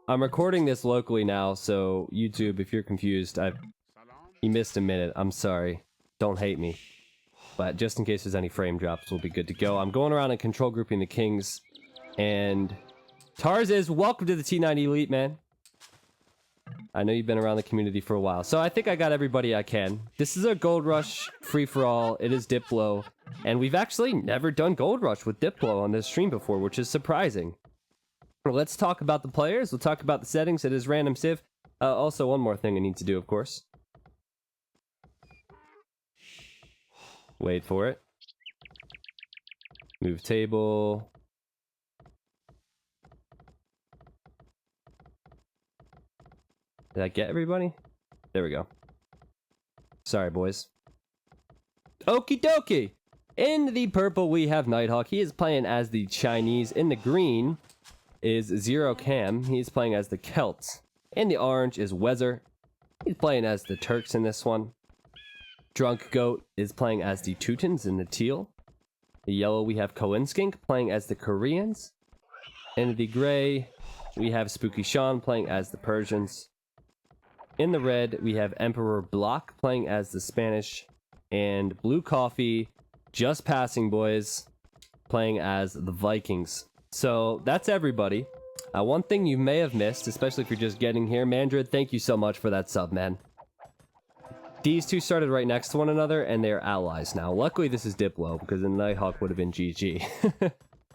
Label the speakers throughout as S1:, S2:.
S1: I'm recording this locally now, so YouTube, if you're confused, you missed a minute. I'm sorry. Don't hate me. But just in case there's any frame drops, we'll be good to go. I'm going around and control grouping the kings, and Tarz welcome to the T90 Elite, man. I know you've been around the community for a while, so I think I got everybody I can. This is a Goldrush free-for-all. It is Diplo, and we've actually never done Goldrush with Diplo on this stream before, which is surprising. Let's talk about the players. We'll talk about the settings. It is random civ. Also, one more thing I need to do, of course. Wait for it. Move table. Did I get everybody? There we go. Sorry, boys. Okie dokie! In the purple, we have Nighthawk. He is playing as the Chinese. In the green is Zero Cam. He's playing as the Celts. In the orange is Wezer. He's playing as the Turks in this one. Drunk Goat is playing as the Teutons in the teal. The yellow, we have Koinskink playing as the Koreans. In the gray, we have Spooky Sean playing as the Persians. In the red, we have Emperor Block playing as the Spanish. And Blue Coffee, just passing, boys, playing as the Vikings. So that's everybody. One thing you may have missed, especially if you're just getting here, Mandrid, thank you so much for that sub, man. These two started right next to one another, and they're allies now. Luckily, this is Diplo, because then Nighthawk would have been GG.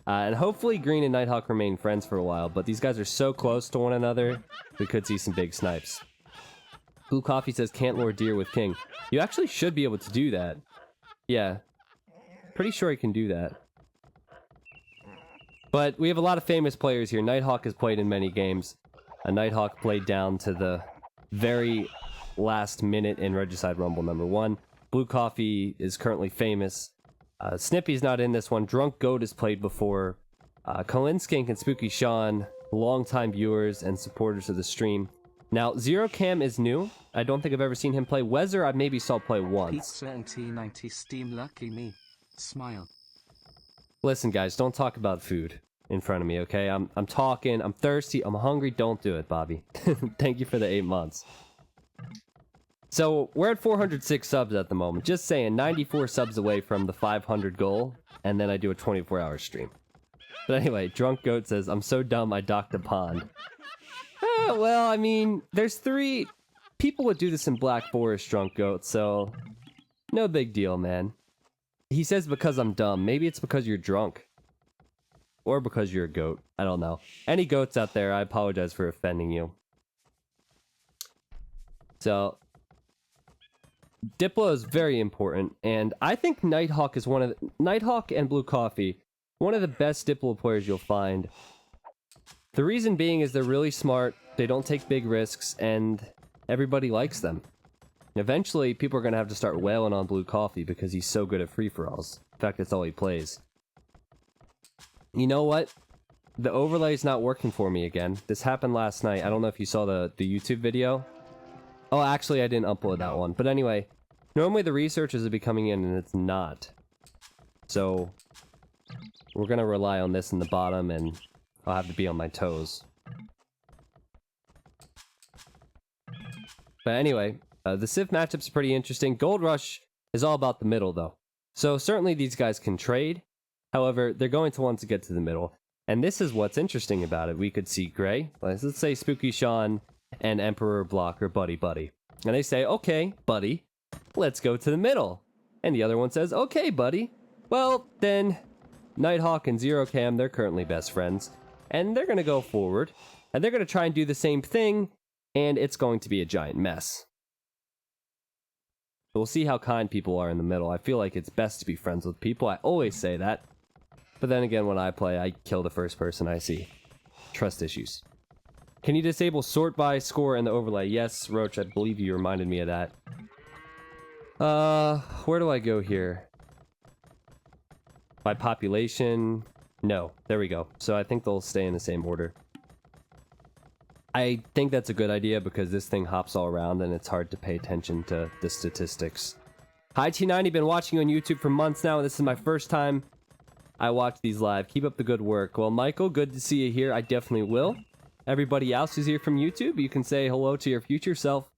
S1: And hopefully Green and Nighthawk remain friends for a while, but these guys are so close to one another, we could see some big snipes. Blue Coffee says, can't lure deer with King. You actually should be able to do that. Yeah. Pretty sure he can do that. But we have a lot of famous players here. Nighthawk has played in many games. Nighthawk played down to the very last minute in Regicide Rumble #1. Blue Coffee is currently famous. Snippy's not in this one. Drunk Goat has played before. Koinskink and Spooky Sean, longtime viewers and supporters of the stream. Now, Zero Cam is new. I don't think I've ever seen him play. Wezer, I maybe saw play once.
S2: Pizza and T90 Steam, lucky me. Smile.
S1: Listen, guys, don't talk about food in front of me, okay? I'm talking, I'm thirsty, I'm hungry. Don't do it, Bobby. Thank you for the 8 months. So, we're at 406 subs at the moment. Just saying, 94 subs away from the 500 goal, and then I do a 24-hour stream. But anyway, Drunk Goat says, I'm so dumb I docked a pond. Well, I mean, there's 3... People would do this in Black Forest, Drunk Goat, so... No big deal, man. He says because I'm dumb. Maybe it's because you're drunk. Or because you're a goat. I don't know. Any goats out there, I apologize for offending you. So... Diplo is very important, and I think Nighthawk is one of the... Nighthawk and Blue Coffee, one of the best Diplo players you'll find. The reason being is they're really smart, they don't take big risks, and everybody likes them. Eventually, people are going to have to start wailing on Blue Coffee because he's so good at free-for-alls. In fact, that's all he plays. You know what? The overlay's not working for me again. This happened last night. I don't know if you saw the YouTube video. Oh, actually, I didn't upload that one. But anyway, normally the researchers would be coming in, and it's not. So, we're going to rely on this in the bottom, and I'll have to be on my toes. But anyway, the Civ matchup's pretty interesting. Goldrush is all about the middle, though. So certainly these guys can trade. However, they're going to want to get to the middle. And this is what's interesting about it. We could see Gray. Let's say Spooky Sean and Emperor Block are buddy-buddy. And they say, okay, buddy, let's go to the middle. And the other one says, okay, buddy. Well, then Nighthawk and Zero Cam, they're currently best friends. And they're going to go forward. And they're going to try and do the same thing. And it's going to be a giant mess. We'll see how kind people are in the middle. I feel like it's best to be friends with people. I always say that. But then again, when I play, I kill the first person I see. Trust issues. Can you disable sort by score in the overlay? Yes, Roach, I believe you reminded me of that. Where do I go here? By population? No, there we go. So I think they'll stay in the same order. I think that's a good idea because this thing hops all around and it's hard to pay attention to the statistics. Hi T90, been watching you on YouTube for months now, and this is my first time I watch these live. Keep up the good work. Well, Michael, good to see you here. I definitely will. everybody else who's here from YouTube. You can say hello to your future self.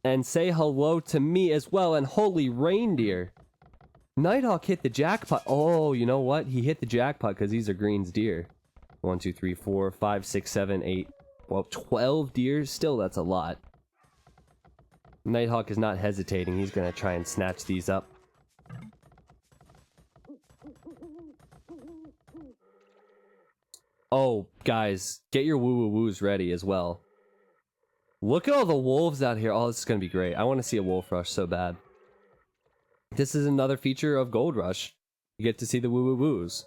S1: And say hello to me as well. And holy reindeer. Nighthawk hit the jackpot. Oh, you know what? He hit the jackpot because these are Green's deer. 1, 2, 3, 4, 5, 6, 7, 8. Well, 12 deer. Still, that's a lot. Nighthawk is not hesitating. He's going to try and snatch these up. Oh, guys, get your woo-woo-woos ready as well. Look at all the wolves out here. Oh, this is going to be great. I want to see a wolf rush so bad. This is another feature of Goldrush. You get to see the woo-woo-woos.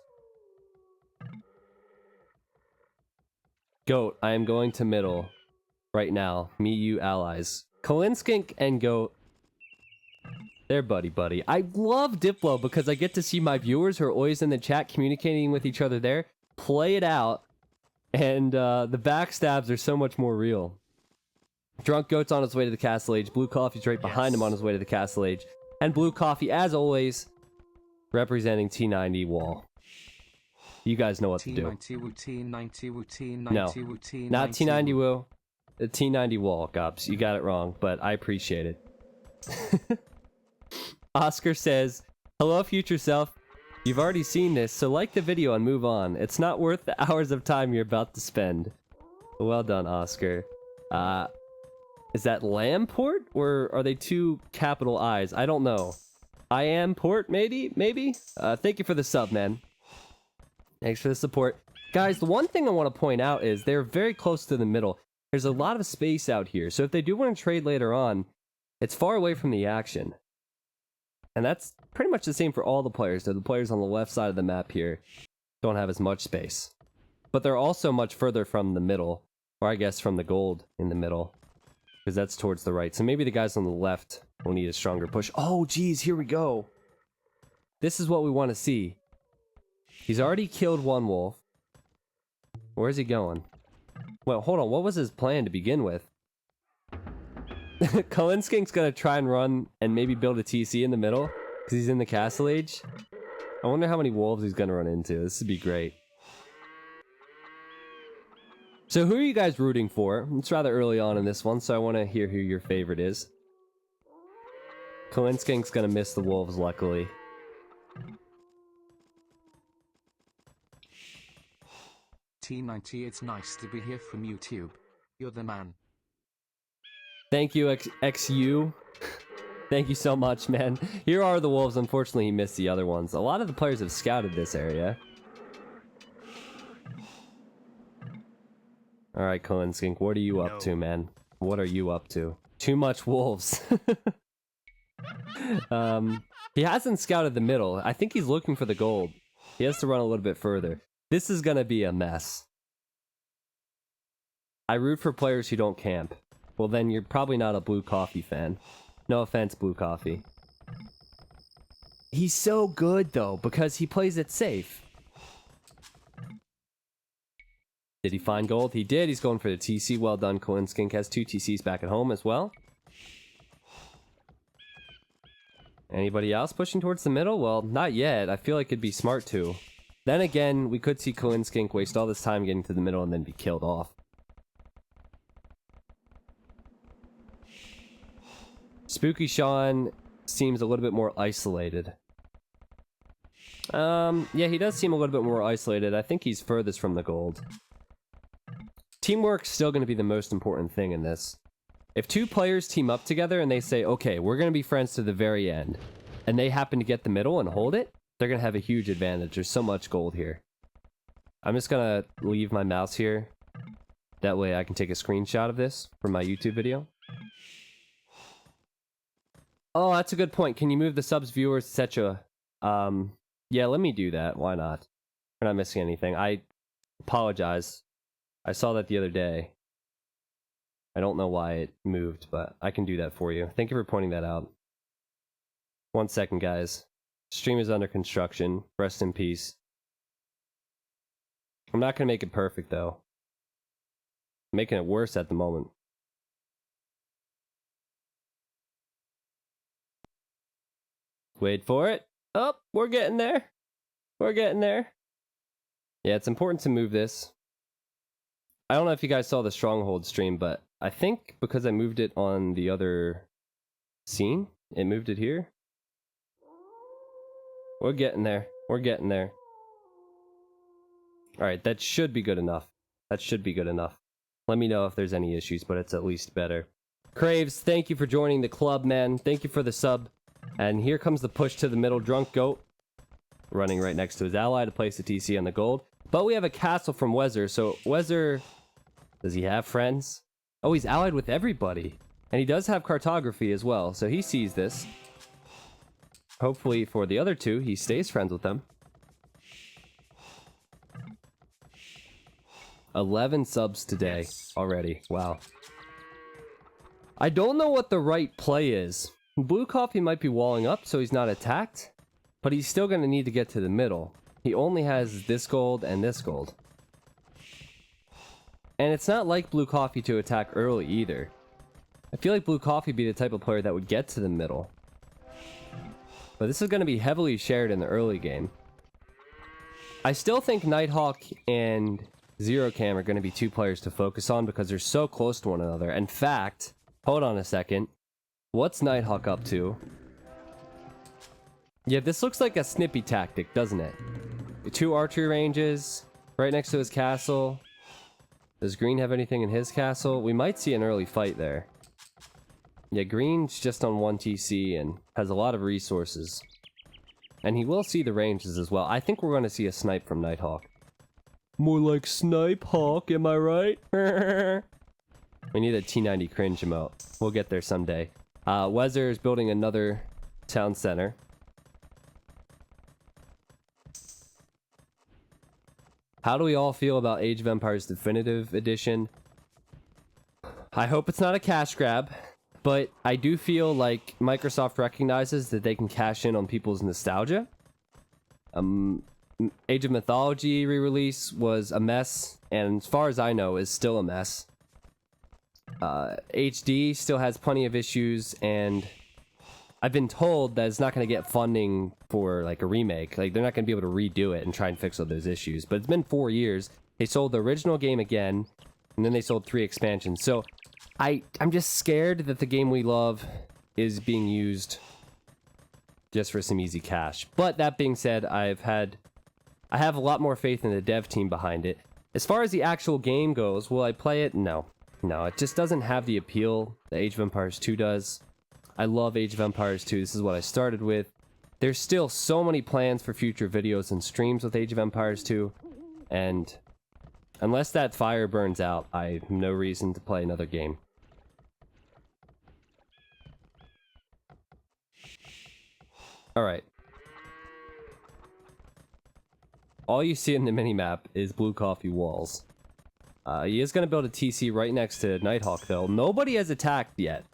S1: Goat, I am going to middle right now. Me, you, allies. Kalinskink and Goat. They're buddy-buddy. I love Diplo because I get to see my viewers who are always in the chat communicating with each other there play it out, and the backstabs are so much more real. Drunk Goat's on his way to the Castle Age. Blue Coffee's right behind him on his way to the Castle Age. And Blue Coffee, as always, representing T90 Wall. You guys know what to do. No, not T90 Woo. The T90 Wall, Gops. You got it wrong, but I appreciate it. Oscar says, hello, future self. You've already seen this, so like the video and move on. It's not worth the hours of time you're about to spend. Well done, Oscar. Is that Lamport? Or are they two capital I's? I don't know. I am Port, maybe? Thank you for the sub, man. Thanks for the support. Guys, the one thing I want to point out is they're very close to the middle. There's a lot of space out here, so if they do want to trade later on, it's far away from the action. And that's pretty much the same for all the players. The players on the left side of the map here don't have as much space. But they're also much further from the middle, or I guess from the gold in the middle, because that's towards the right. So maybe the guys on the left will need a stronger push. Oh, geez, here we go. This is what we want to see. He's already killed one wolf. Where's he going? Well, hold on. What was his plan to begin with? Kalinskink's gonna try and run and maybe build a TC in the middle because he's in the Castle Age. I wonder how many wolves he's gonna run into. This would be great. So who are you guys rooting for? It's rather early on in this one, so I want to hear who your favorite is. Kalinskink's gonna miss the wolves, luckily.
S2: T90, it's nice to be here from YouTube. You're the man.
S1: Thank you, XU. Thank you so much, man. Here are the wolves. Unfortunately, he missed the other ones. A lot of the players have scouted this area. Alright, Kalinskink, what are you up to, man? What are you up to? Too much wolves. He hasn't scouted the middle. I think he's looking for the gold. He has to run a little bit further. This is gonna be a mess. I root for players who don't camp. Well, then you're probably not a Blue Coffee fan. No offense, Blue Coffee. He's so good, though, because he plays it safe. Did he find gold? He did. He's going for the TC. Well done, Kalinskink has 2 TCs back at home as well. Anybody else pushing towards the middle? Well, not yet. I feel like it'd be smart to. Then again, we could see Kalinskink waste all this time getting to the middle and then be killed off. Spooky Sean seems a little bit more isolated. Yeah, he does seem a little bit more isolated. I think he's furthest from the gold. Teamwork's still going to be the most important thing in this. If 2 players team up together and they say, okay, we're going to be friends to the very end, and they happen to get the middle and hold it, they're going to have a huge advantage. There's so much gold here. I'm just going to leave my mouse here. That way I can take a screenshot of this for my YouTube video. Oh, that's a good point. Can you move the subs, viewers, etc.? Yeah, let me do that. Why not? We're not missing anything. I apologize. I saw that the other day. I don't know why it moved, but I can do that for you. Thank you for pointing that out. 1 second, guys. Stream is under construction. Rest in peace. I'm not going to make it perfect, though. I'm making it worse at the moment. Wait for it. Oh, we're getting there. We're getting there. Yeah, it's important to move this. I don't know if you guys saw the Stronghold stream, but I think because I moved it on the other scene, it moved it here. We're getting there. We're getting there. Alright, that should be good enough. That should be good enough. Let me know if there's any issues, but it's at least better. Craves, thank you for joining the club, man. Thank you for the sub. And here comes the push to the middle. Drunk Goat running right next to his ally to place the TC on the gold. But we have a castle from Wezer. So Wezer, does he have friends? Oh, he's allied with everybody. And he does have cartography as well. So he sees this. Hopefully for the other two, he stays friends with them. 11 subs today already. Wow. I don't know what the right play is. Blue Coffee might be walling up so he's not attacked, but he's still going to need to get to the middle. He only has this gold and this gold. And it's not like Blue Coffee to attack early either. I feel like Blue Coffee would be the type of player that would get to the middle. But this is going to be heavily shared in the early game. I still think Nighthawk and Zero Cam are going to be two players to focus on because they're so close to one another. In fact, hold on a second. What's Nighthawk up to? Yeah, this looks like a snippy tactic, doesn't it? 2 archery ranges right next to his castle. Does Green have anything in his castle? We might see an early fight there. Yeah, Green's just on 1 TC and has a lot of resources. And he will see the ranges as well. I think we're going to see a snipe from Nighthawk. More like Snipe Hawk, am I right? We need a T90 cringe emote. We'll get there someday. Wezer is building another town center. How do we all feel about Age of Empires Definitive Edition? I hope it's not a cash grab, but I do feel like Microsoft recognizes that they can cash in on people's nostalgia. Age of Mythology re-release was a mess, and as far as I know, is still a mess. HD still has plenty of issues, and I've been told that it's not going to get funding for like a remake. Like, they're not going to be able to redo it and try and fix all those issues. But it's been 4 years. They sold the original game again, and then they sold 3 expansions. So I'm just scared that the game we love is being used just for some easy cash. But that being said, I have a lot more faith in the dev team behind it. As far as the actual game goes, will I play it? No. No, it just doesn't have the appeal that Age of Empires 2 does. I love Age of Empires 2. This is what I started with. There's still so many plans for future videos and streams with Age of Empires 2. And unless that fire burns out, I have no reason to play another game. Alright. All you see in the minimap is Blue Coffee walls. He is going to build a TC right next to Nighthawk, though. Nobody has attacked yet.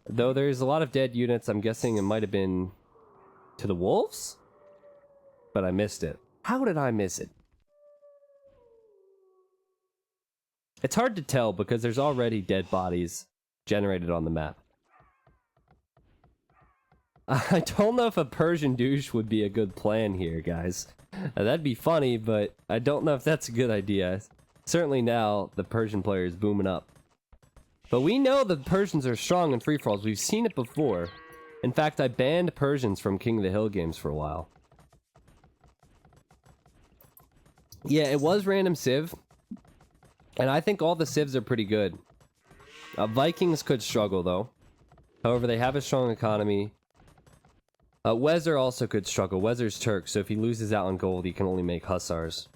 S1: Though there's a lot of dead units, I'm guessing it might have been to the wolves? But I missed it. How did I miss it? It's hard to tell because there's already dead bodies generated on the map. I don't know if a Persian douche would be a good plan here, guys. That'd be funny, but I don't know if that's a good idea. Certainly now, the Persian player is booming up. But we know the Persians are strong in free-for-alls. We've seen it before. In fact, I banned Persians from King of the Hill games for a while. Yeah, it was random civ. And I think all the civs are pretty good. Vikings could struggle, though. However, they have a strong economy. Wezer also could struggle. Wezer's Turk, so if he loses out on gold, he can only make hussars.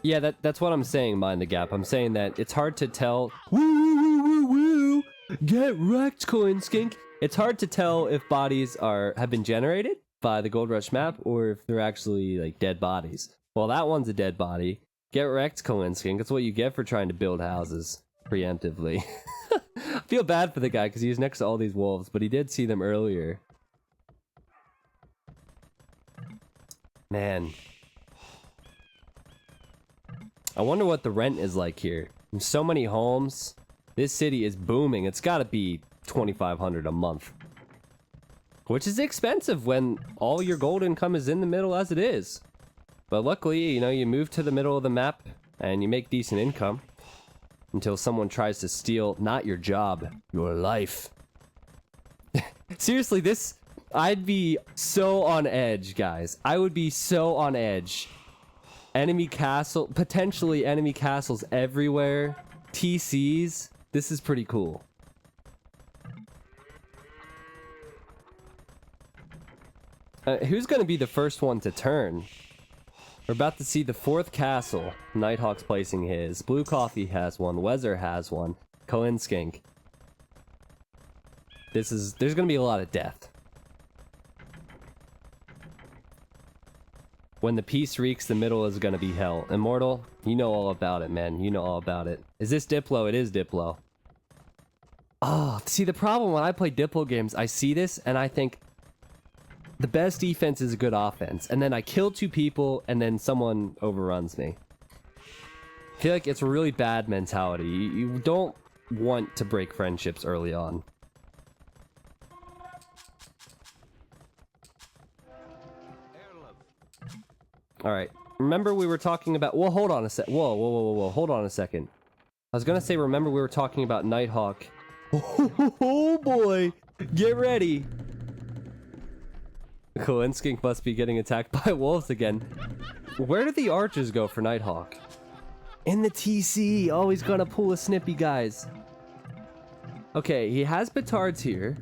S1: Yeah, that's what I'm saying, Mind the Gap. I'm saying that it's hard to tell. Woo, woo, woo, woo, woo. Get wrecked, Coin Skink. It's hard to tell if bodies have been generated by the Goldrush map or if they're actually like dead bodies. Well, that one's a dead body. Get wrecked, Coin Skink. That's what you get for trying to build houses preemptively. I feel bad for the guy because he was next to all these wolves, but he did see them earlier. Man. I wonder what the rent is like here. There's so many homes. This city is booming. It's got to be $2,500 a month. Which is expensive when all your gold income is in the middle as it is. But luckily, you know, you move to the middle of the map and you make decent income until someone tries to steal not your job, your life. Seriously, I'd be so on edge, guys. I would be so on edge. Potentially enemy castles everywhere. TCs. This is pretty cool. Who's going to be the first one to turn? We're about to see the 4th castle. Nighthawk's placing his. Blue Coffee has one. Wezer has one. Koinskink. There's going to be a lot of death. When the peace reeks, the middle is going to be hell. Immortal, you know all about it, man. You know all about it. Is this Diplo? It is Diplo. Oh, see, the problem when I play Diplo games, I see this and I think the best defense is a good offense. And then I kill 2 people and then someone overruns me. I feel like it's a really bad mentality. You don't want to break friendships early on. Alright, remember we were talking about... Well, hold on a sec. Whoa. Hold on a second. I was gonna say, remember we were talking about Nighthawk. Oh boy! Get ready! Koinskink must be getting attacked by wolves again. Where did the archers go for Nighthawk? In the TC! Oh, he's gonna pull a snippy, guys. Okay, he has petards here.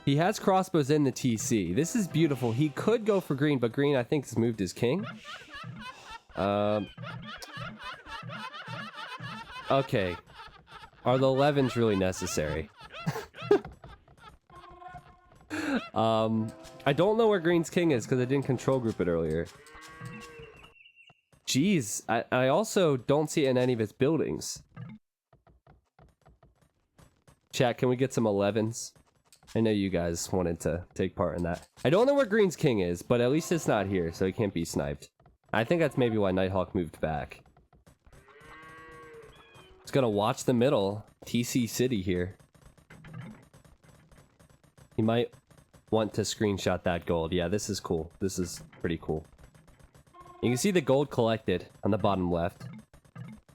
S1: He has crossbows in the TC. This is beautiful. He could go for green, but green, I think, has moved his king. Okay. Are the 11s really necessary? I don't know where green's king is because I didn't control group it earlier. Jeez, I also don't see it in any of its buildings. Chat, can we get some 11s? I know you guys wanted to take part in that. I don't know where green's king is, but at least it's not here, so he can't be sniped. I think that's maybe why Nighthawk moved back. It's gonna watch the middle. TC City here. He might want to screenshot that gold. Yeah, this is cool. This is pretty cool. You can see the gold collected on the bottom left.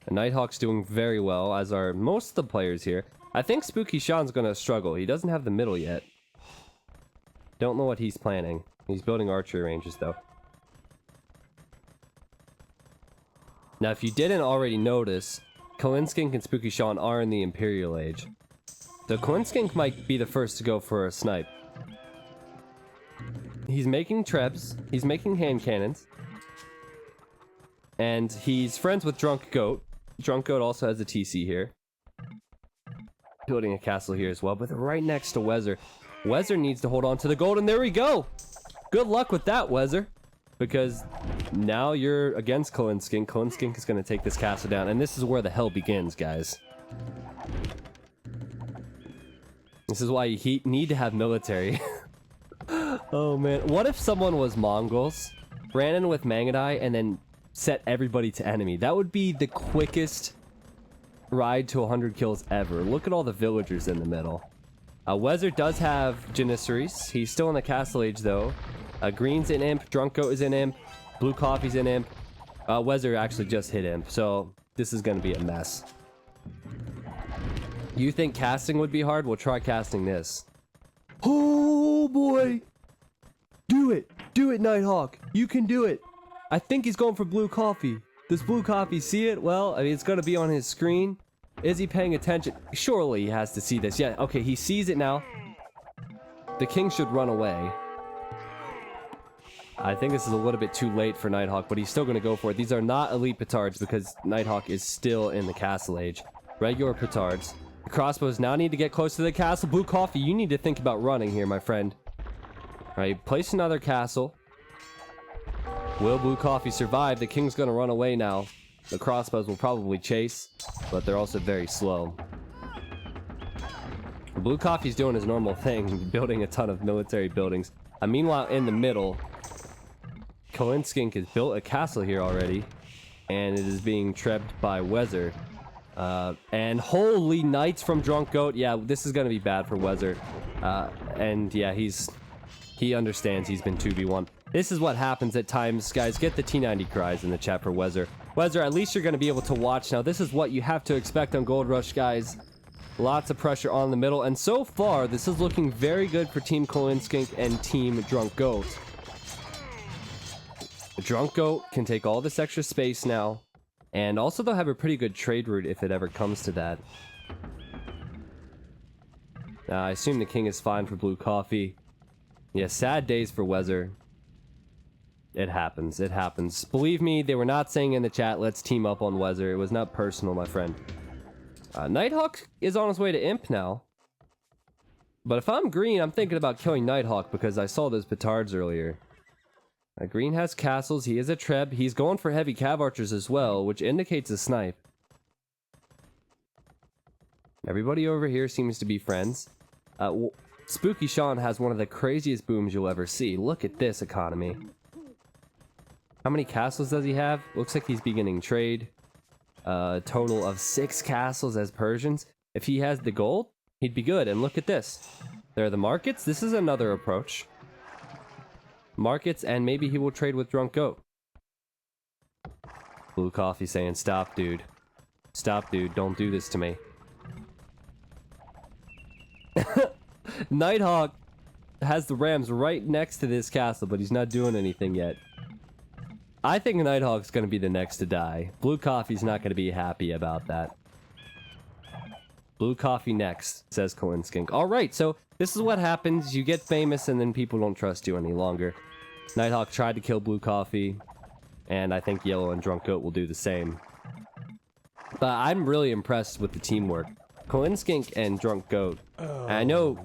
S1: And Nighthawk's doing very well, as are most of the players here. I think Spooky Sean's gonna struggle. He doesn't have the middle yet. Don't know what he's planning. He's building archery ranges, though. Now, if you didn't already notice, Koinskink and Spooky Sean are in the Imperial Age. So Koinskink might be the first to go for a snipe. He's making trebs. He's making hand cannons. And he's friends with Drunk Goat. Drunk Goat also has a TC here. Building a castle here as well, but they're right next to Wezer. Wezer needs to hold on to the gold, and there we go! Good luck with that, Wezer. Because now you're against Koinskink. Koinskink is going to take this castle down, and this is where the hell begins, guys. This is why you need to have military. Oh man, what if someone was Mongols, ran in with Mangadai, and then set everybody to enemy? That would be the quickest ride to 100 kills ever. Look at all the villagers in the middle. Wezer does have Janissaries. He's still in the castle age though. Green's an imp, Drunk Goat is an imp, Blue Coffee's an imp. Wezer actually just hit imp, so this is gonna be a mess. You think casting would be hard? We'll try casting this. Oh boy! Do it! Do it, Nighthawk! You can do it! I think he's going for Blue Coffee. Does Blue Coffee see it? Well, I mean, it's gonna be on his screen. Is he paying attention? Surely he has to see this. Yeah, okay, he sees it now. The king should run away. I think this is a little bit too late for Nighthawk, but he's still gonna go for it. These are not elite petards because Nighthawk is still in the castle age. Regular petards. The crossbows now need to get close to the castle. Blue Coffee, you need to think about running here, my friend. Alright, place another castle. Will Blue Coffee survive? The king's gonna run away now. The crossbows will probably chase, but they're also very slow. Blue Coffee's doing his normal thing, building a ton of military buildings. Meanwhile, in the middle, Koinskink has built a castle here already, and it is being trebbed by Wezer. And holy knights from Drunk Goat. Yeah, this is gonna be bad for Wezer. And yeah, he understands he's been 2v1. This is what happens at times, guys. Get the T90 cries in the chat for Wezer. Wezer, at least you're going to be able to watch now. This is what you have to expect on Gold Rush, guys. Lots of pressure on the middle, and so far, this is looking very good for Team Kolinskink and Team Drunk Goat. Drunk Goat can take all this extra space now, and also they'll have a pretty good trade route if it ever comes to that. I assume the king is fine for Blue Coffee. Yeah, sad days for Wezer. It happens, it happens. Believe me, they were not saying in the chat, let's team up on Wezer. It was not personal, my friend. Nighthawk is on his way to Imp now. But if I'm green, I'm thinking about killing Nighthawk because I saw those petards earlier. Green has castles, he is a Treb. He's going for heavy cav archers as well, which indicates a snipe. Everybody over here seems to be friends. Spooky Sean has one of the craziest booms you'll ever see. Look at this economy. How many castles does he have? Looks like he's beginning trade. Total of 6 castles as Persians. If he has the gold, he'd be good. And look at this. There are the markets. This is another approach. Markets, and maybe he will trade with Drunk Goat. Blue Coffee saying, stop, dude. Stop, dude. Don't do this to me. Nighthawk has the Rams right next to this castle, but he's not doing anything yet. I think Nighthawk's going to be the next to die. Blue Coffee's not going to be happy about that. Blue Coffee next, says Kolinskink. Alright, so this is what happens. You get famous and then people don't trust you any longer. Nighthawk tried to kill Blue Coffee, and I think Yellow and Drunk Goat will do the same. But I'm really impressed with the teamwork. Kolinskink and Drunk Goat. And I know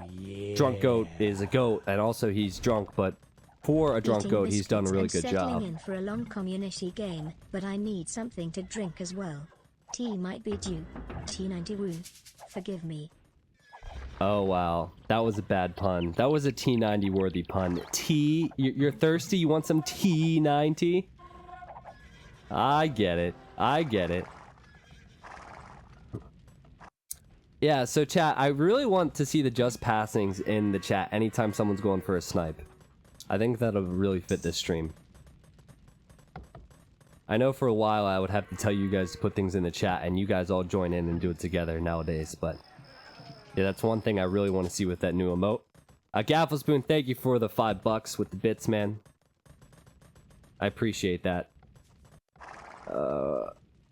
S1: Drunk Goat is a goat, and also he's drunk, but for a Drunk Goat, he's done a really good job.
S3: In for a long community game, but I need something to drink as well. Tea might be due. T90 woo. Forgive me.
S1: Oh wow, that was a bad pun. That was a T90 worthy pun. You're thirsty? You want some T90? I get it. I get it. Yeah, so chat, I really want to see the just passings in the chat anytime someone's going for a snipe. I think that'll really fit this stream. I know for a while I would have to tell you guys to put things in the chat and you guys all join in and do it together nowadays, but yeah, that's one thing I really want to see with that new emote. Gaffle Spoon, thank you for the $5 with the bits, man. I appreciate that.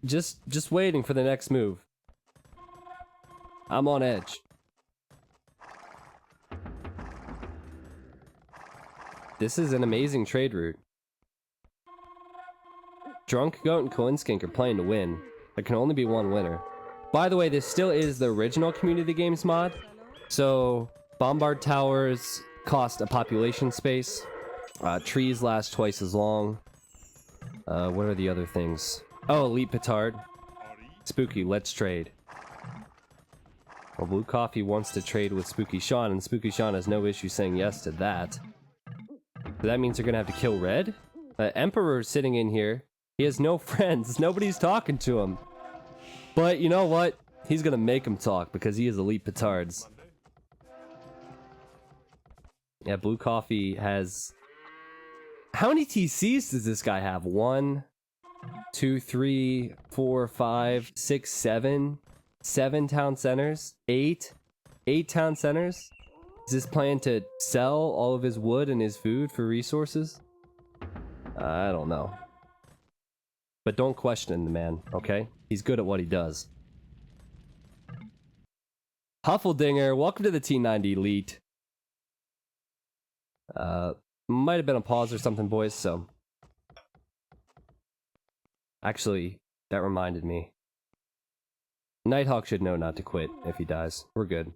S1: Just waiting for the next move. I'm on edge. This is an amazing trade route. Drunk Goat and Kolinskink are playing to win. There can only be one winner. By the way, this still is the original Community Games mod. So, Bombard Towers cost a population space. Trees last twice as long. What are the other things? Oh, Elite Petard. Spooky, let's trade. Well, Blue Coffee wants to trade with Spooky Sean, and Spooky Sean has no issue saying yes to that. So that means they're gonna have to kill Red? Emperor's sitting in here. He has no friends. Nobody's talking to him. But you know what? He's gonna make him talk because he is Elite Petards. Yeah, Blue Coffee has... How many TCs does this guy have? 1, 2, 3, 4, 5, 6, 7... 7 town centers? 8 town centers? Is this plan to sell all of his wood and his food for resources? I don't know. But don't question the man, okay? He's good at what he does. Huffledinger, welcome to the T90 Elite. Might have been a pause or something, boys, so... Actually, that reminded me. Nighthawk should know not to quit if he dies. We're good.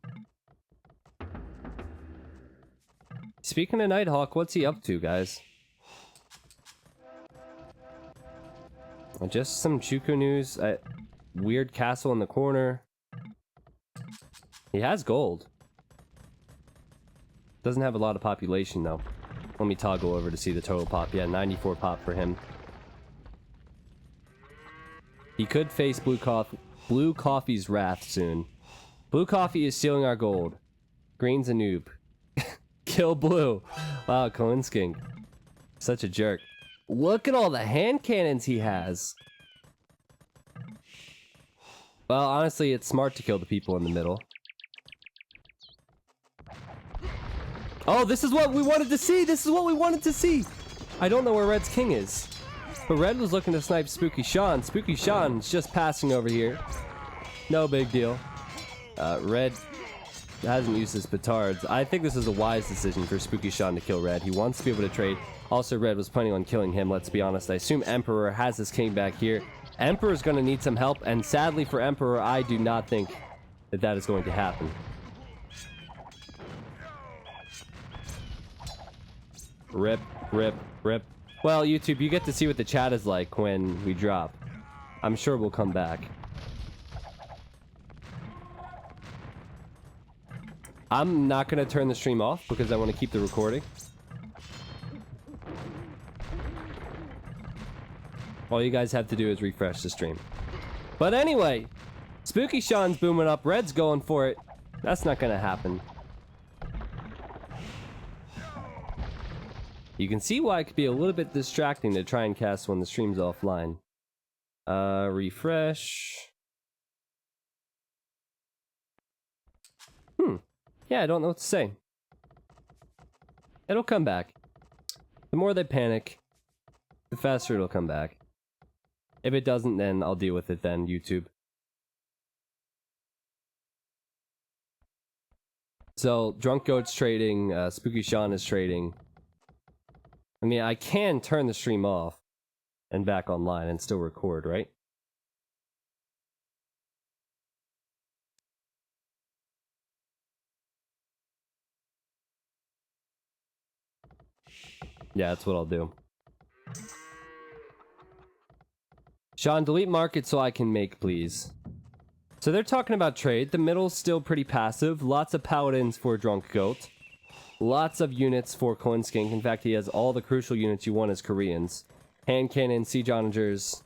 S1: Speaking of Nighthawk, what's he up to, guys? Just some Chuko news. Weird castle in the corner. He has gold. Doesn't have a lot of population, though. Let me toggle over to see the total pop. Yeah, 94 pop for him. He could face Blue Coffee's wrath soon. Blue Coffee is stealing our gold. Green's a noob. Kill Blue. Wow, Kolinskink. Such a jerk. Look at all the hand cannons he has. Well, honestly, it's smart to kill the people in the middle. Oh, this is what we wanted to see! This is what we wanted to see! I don't know where Red's king is. But Red was looking to snipe Spooky Sean. Spooky Sean's just passing over here. No big deal. Red hasn't used his petards. I think this is a wise decision for Spooky Sean to kill Red. He wants to be able to trade. Also, Red was planning on killing him, let's be honest. I assume Emperor has his king back here. Emperor's going to need some help, and sadly for Emperor, I do not think that that is going to happen. Rip, rip, rip. Well, YouTube, you get to see what the chat is like when we drop. I'm sure we'll come back. I'm not going to turn the stream off because I want to keep the recording. All you guys have to do is refresh the stream. But anyway, Spooky Sean's booming up. Red's going for it. That's not going to happen. You can see why it could be a little bit distracting to try and cast when the stream's offline. Refresh. Yeah, I don't know what to say. It'll come back. The more they panic, the faster it'll come back. If it doesn't, then I'll deal with it then, YouTube. So, Drunk Goat's trading, Spooky Sean is trading. I mean, I can turn the stream off and back online and still record, right? Yeah, that's what I'll do. Sean, delete market so I can make, please. So they're talking about trade. The middle's still pretty passive. Lots of paladins for Drunk Goat. Lots of units for Kolinskink. In fact, he has all the crucial units you want as Koreans. Hand cannon, siege onagers.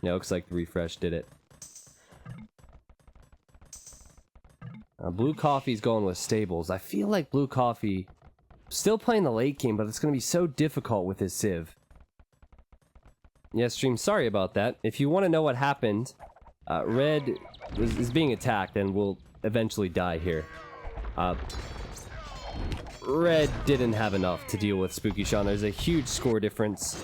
S1: Yeah, looks like the refresh did it. Blue Coffee's going with stables. I feel like Blue Coffee still playing the late game, but it's going to be so difficult with his Civ. Yeah, stream, sorry about that. If you want to know what happened, Red is being attacked and will eventually die here. Red didn't have enough to deal with Spooky Sean. There's a huge score difference.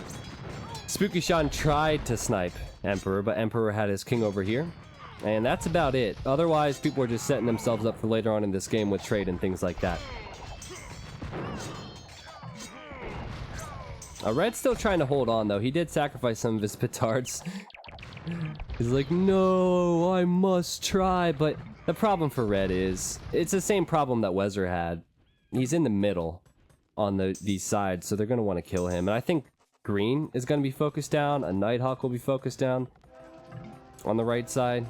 S1: Spooky Sean tried to snipe Emperor, but Emperor had his king over here. And that's about it. Otherwise, people are just setting themselves up for later on in this game with trade and things like that. Red's still trying to hold on, though. He did sacrifice some of his petards. He's like, no, I must try. But the problem for Red is, it's the same problem that Wezer had. He's in the middle on these sides, so they're going to want to kill him. And I think Green is going to be focused down. A Nighthawk will be focused down on the right side.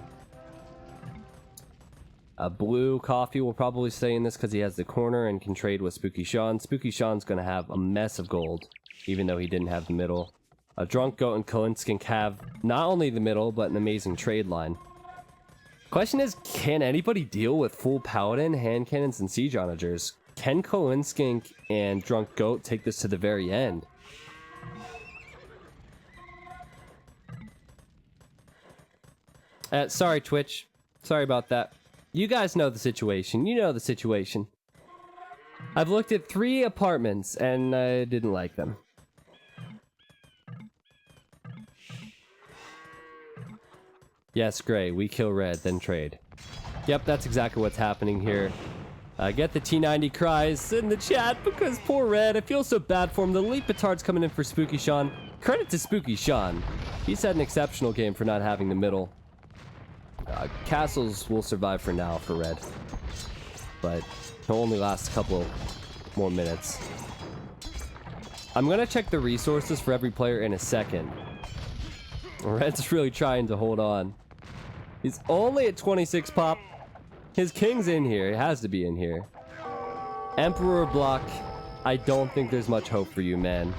S1: Blue Coffee will probably stay in this because he has the corner and can trade with Spooky Sean. Spooky Sean's going to have a mess of gold, even though he didn't have the middle. Drunk Goat and Kolinskink have not only the middle, but an amazing trade line. Question is, can anybody deal with full Paladin, hand cannons, and siege onagers? Can Kolinskink and Drunk Goat take this to the very end? Sorry, Twitch. Sorry about that. You guys know the situation. You know the situation. I've looked at 3 apartments, and I didn't like them. Yes, Gray, we kill Red, then trade. Yep, that's exactly what's happening here. Get the T90 cries in the chat, because poor Red, I feel so bad for him. The elite petard's coming in for Spooky Sean. Credit to Spooky Sean. He's had an exceptional game for not having the middle. Castles will survive for now for Red, but he'll only last a couple more minutes. I'm gonna check the resources for every player in a second. Red's really trying to hold on. He's only at 26 pop. His king's in here. He has to be in here. Emperor block. I don't think there's much hope for you, man.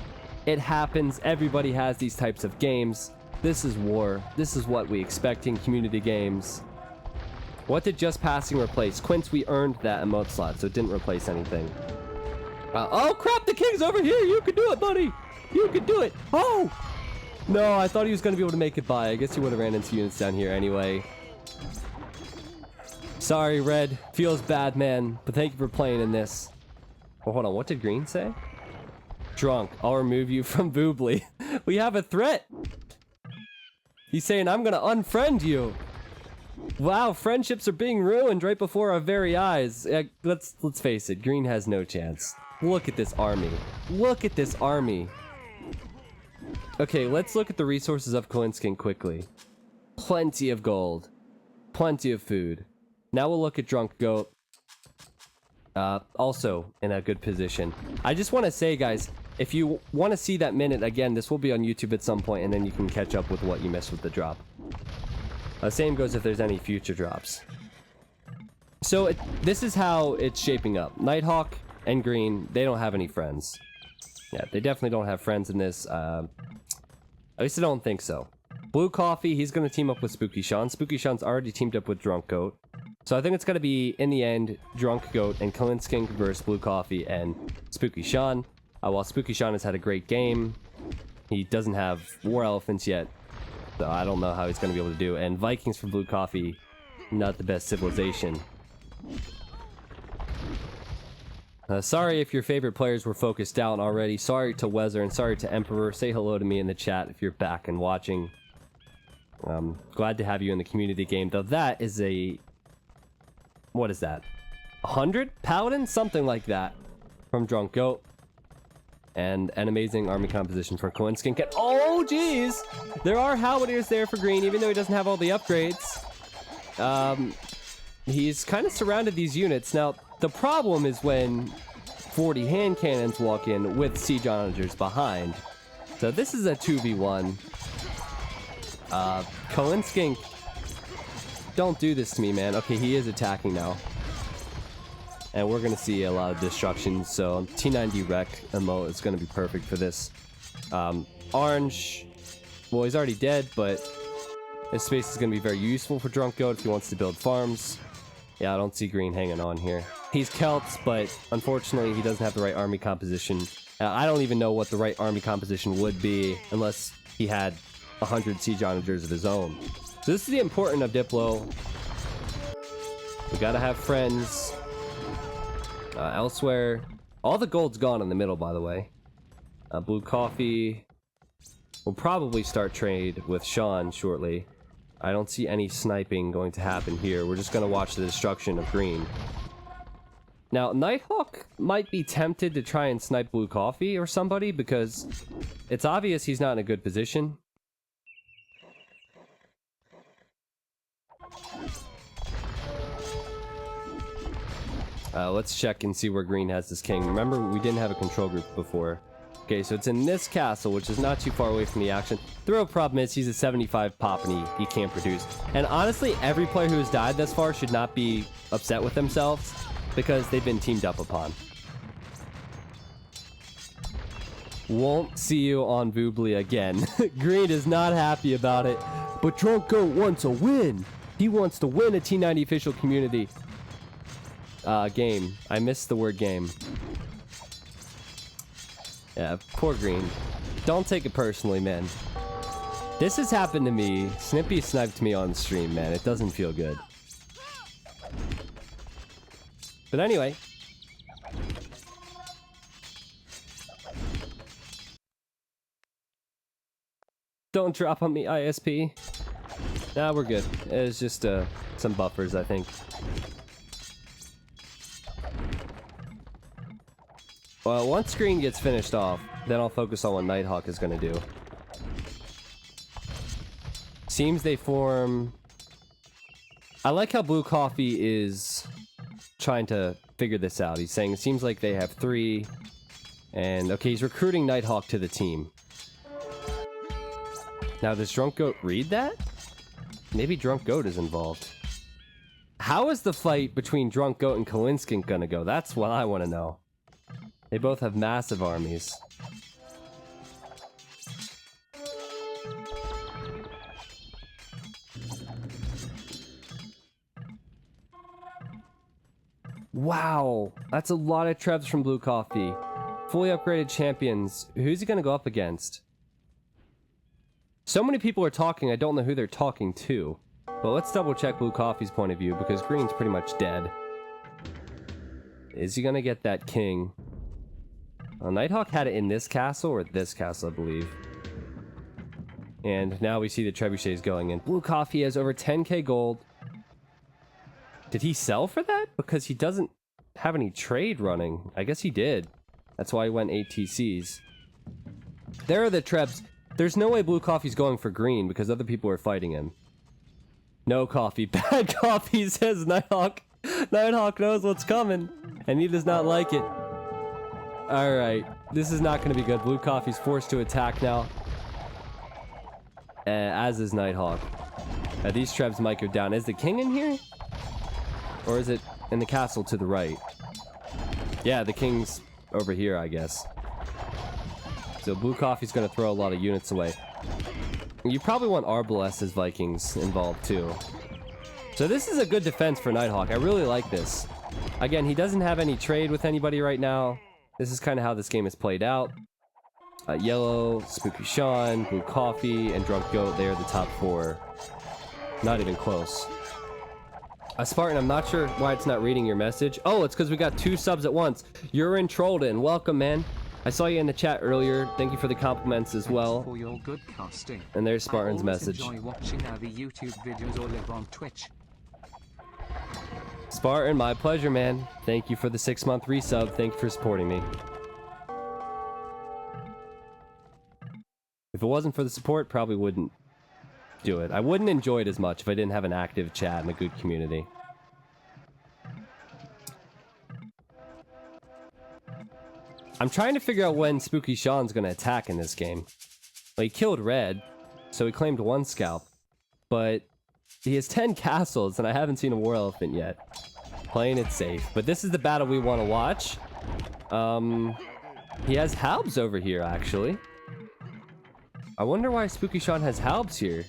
S1: It happens. Everybody has these types of games. This is war. This is what we expect in community games. What did just passing replace? Quince, we earned that emote slot, so it didn't replace anything. Oh crap, the king's over here. You can do it, buddy. You can do it. Oh! No, I thought he was going to be able to make it by. I guess he would have ran into units down here anyway. Sorry, Red. Feels bad, man. But thank you for playing in this. Oh, hold on. What did Green say? Drunk. I'll remove you from Boobly. We have a threat. He's saying, I'm going to unfriend you. Wow, friendships are being ruined right before our very eyes. Let's face it. Green has no chance. Look at this army. Look at this army. Okay, let's look at the resources of Kalinskin quickly. Plenty of gold. Plenty of food. Now we'll look at Drunk Goat. Also in a good position. I just want to say, guys, if you want to see that minute again, this will be on YouTube at some point, and then you can catch up with what you missed with the drop. Same goes if there's any future drops. So this is how it's shaping up. Nighthawk and Green, they don't have any friends. Yeah, they definitely don't have friends in this. At least I don't think so. Blue Coffee, he's going to team up with Spooky Sean. Spooky Sean's already teamed up with Drunk Goat. So I think it's going to be, in the end, Drunk Goat and Kalinskin versus Blue Coffee and Spooky Sean. While Spooky Sean has had a great game, he doesn't have War Elephants yet. So I don't know how he's going to be able to do. And Vikings for Blue Coffee, not the best civilization. Sorry if your favorite players were focused down already. Sorry to Weather and sorry to Emperor. Say hello to me in the chat if you're back and watching. Glad to have you in the community game. Though that is a... What is that? 100 Paladin? Something like that. From Drunk Goat. And an amazing army composition for Kalinskin. Oh, jeez! There are Halberdiers there for Green, even though he doesn't have all the upgrades. He's kind of surrounded these units. Now, the problem is when 40 hand cannons walk in with siege onagers behind. So this is a 2v1. Kalinskin, don't do this to me, man. Okay, he is attacking now. And we're going to see a lot of destruction, so T90 Wreck emote is going to be perfect for this. Orange, well, he's already dead, but his space is going to be very useful for Drunk Goat if he wants to build farms. Yeah, I don't see Green hanging on here. He's Celts, but unfortunately he doesn't have the right army composition. I don't even know what the right army composition would be unless he had 100 siege onagers of his own. So this is the important of Diplo. We gotta have friends. Elsewhere, all the gold's gone in the middle, by the way. Blue Coffee will probably start trade with Sean shortly. I don't see any sniping going to happen here. We're just going to watch the destruction of Green. Now, Nighthawk might be tempted to try and snipe Blue Coffee or somebody because it's obvious he's not in a good position. Let's check and see where Green has this king. Remember, we didn't have a control group before. Okay, so it's in this castle, which is not too far away from the action. The real problem is he's a 75 pop and he can't produce. And honestly, every player who has died thus far should not be upset with themselves because they've been teamed up upon. Won't see you on Boobly again. Green is not happy about it, but Drunk Goat wants a win. He wants to win a T90 official community game. I missed the word game. Yeah, poor Green. Don't take it personally, man. This has happened to me. Snippy sniped me on stream, man. It doesn't feel good. But anyway. Don't drop on me, ISP. Nah, we're good. It's just some buffers, I think. Well, once Green gets finished off, then I'll focus on what Nighthawk is going to do. Seems they form... I like how Blue Coffee is trying to figure this out. He's saying it seems like they have 3. And, okay, he's recruiting Nighthawk to the team. Now, does Drunk Goat read that? Maybe Drunk Goat is involved. How is the fight between Drunk Goat and Kalinskin going to go? That's what I want to know. They both have massive armies. Wow, that's a lot of trebs from Blue Coffee. Fully upgraded champions. Who's he gonna go up against? So many people are talking, I don't know who they're talking to. But let's double check Blue Coffee's point of view, because Green's pretty much dead. Is he gonna get that king? Nighthawk had it in this castle, or this castle, I believe. And now we see the trebuchets going in. Blue Coffee has over 10k gold. Did he sell for that? Because he doesn't have any trade running. I guess he did. That's why he went 8 TCs. There are the trebs. There's no way Blue Coffee's going for green because other people are fighting him. No coffee. Bad coffee, says Nighthawk. Nighthawk knows what's coming, and he does not like it. Alright, this is not going to be good. Blue Coffee's forced to attack now. As is Nighthawk. These trebs might go down. Is the king in here? Or is it in the castle to the right? Yeah, the king's over here, I guess. So Blue Coffee's going to throw a lot of units away. You probably want Arbalest's Vikings involved too. So this is a good defense for Nighthawk. I really like this. Again, he doesn't have any trade with anybody right now. This is kind of how this game is played out. Yellow, Spooky Sean, Blue Coffee, and Drunk Goat, they're the top 4. Not even close. Spartan, I'm not sure why it's not reading your message. Oh, it's because we got 2 subs at once. You're in Trollden. Welcome, man. I saw you in the chat earlier. Thank you for the compliments as well.
S2: For your good casting.
S1: And there's Spartan's message.
S2: I enjoy watching the YouTube videos or live on Twitch.
S1: Spartan, my pleasure, man. Thank you for the 6-month resub. Thank you for supporting me. If it wasn't for the support, probably wouldn't do it. I wouldn't enjoy it as much if I didn't have an active chat and a good community. I'm trying to figure out when Spooky Sean's gonna attack in this game. Well, he killed Red, so he claimed 1 scalp. But he has 10 castles, and I haven't seen a War Elephant yet. Playing it safe. But this is the battle we want to watch. He has Halbs over here, actually. I wonder why Spooky Sean has Halbs here.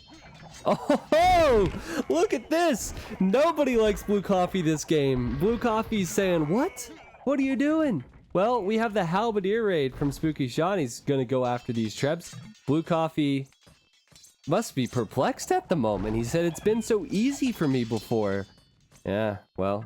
S1: Oh, look at this! Nobody likes Blue Coffee this game. Blue Coffee's saying, what? What are you doing? Well, we have the Halberdier raid from Spooky Sean. He's gonna go after these trebs. Blue Coffee must be perplexed at the moment. He said, it's been so easy for me before. Yeah, well,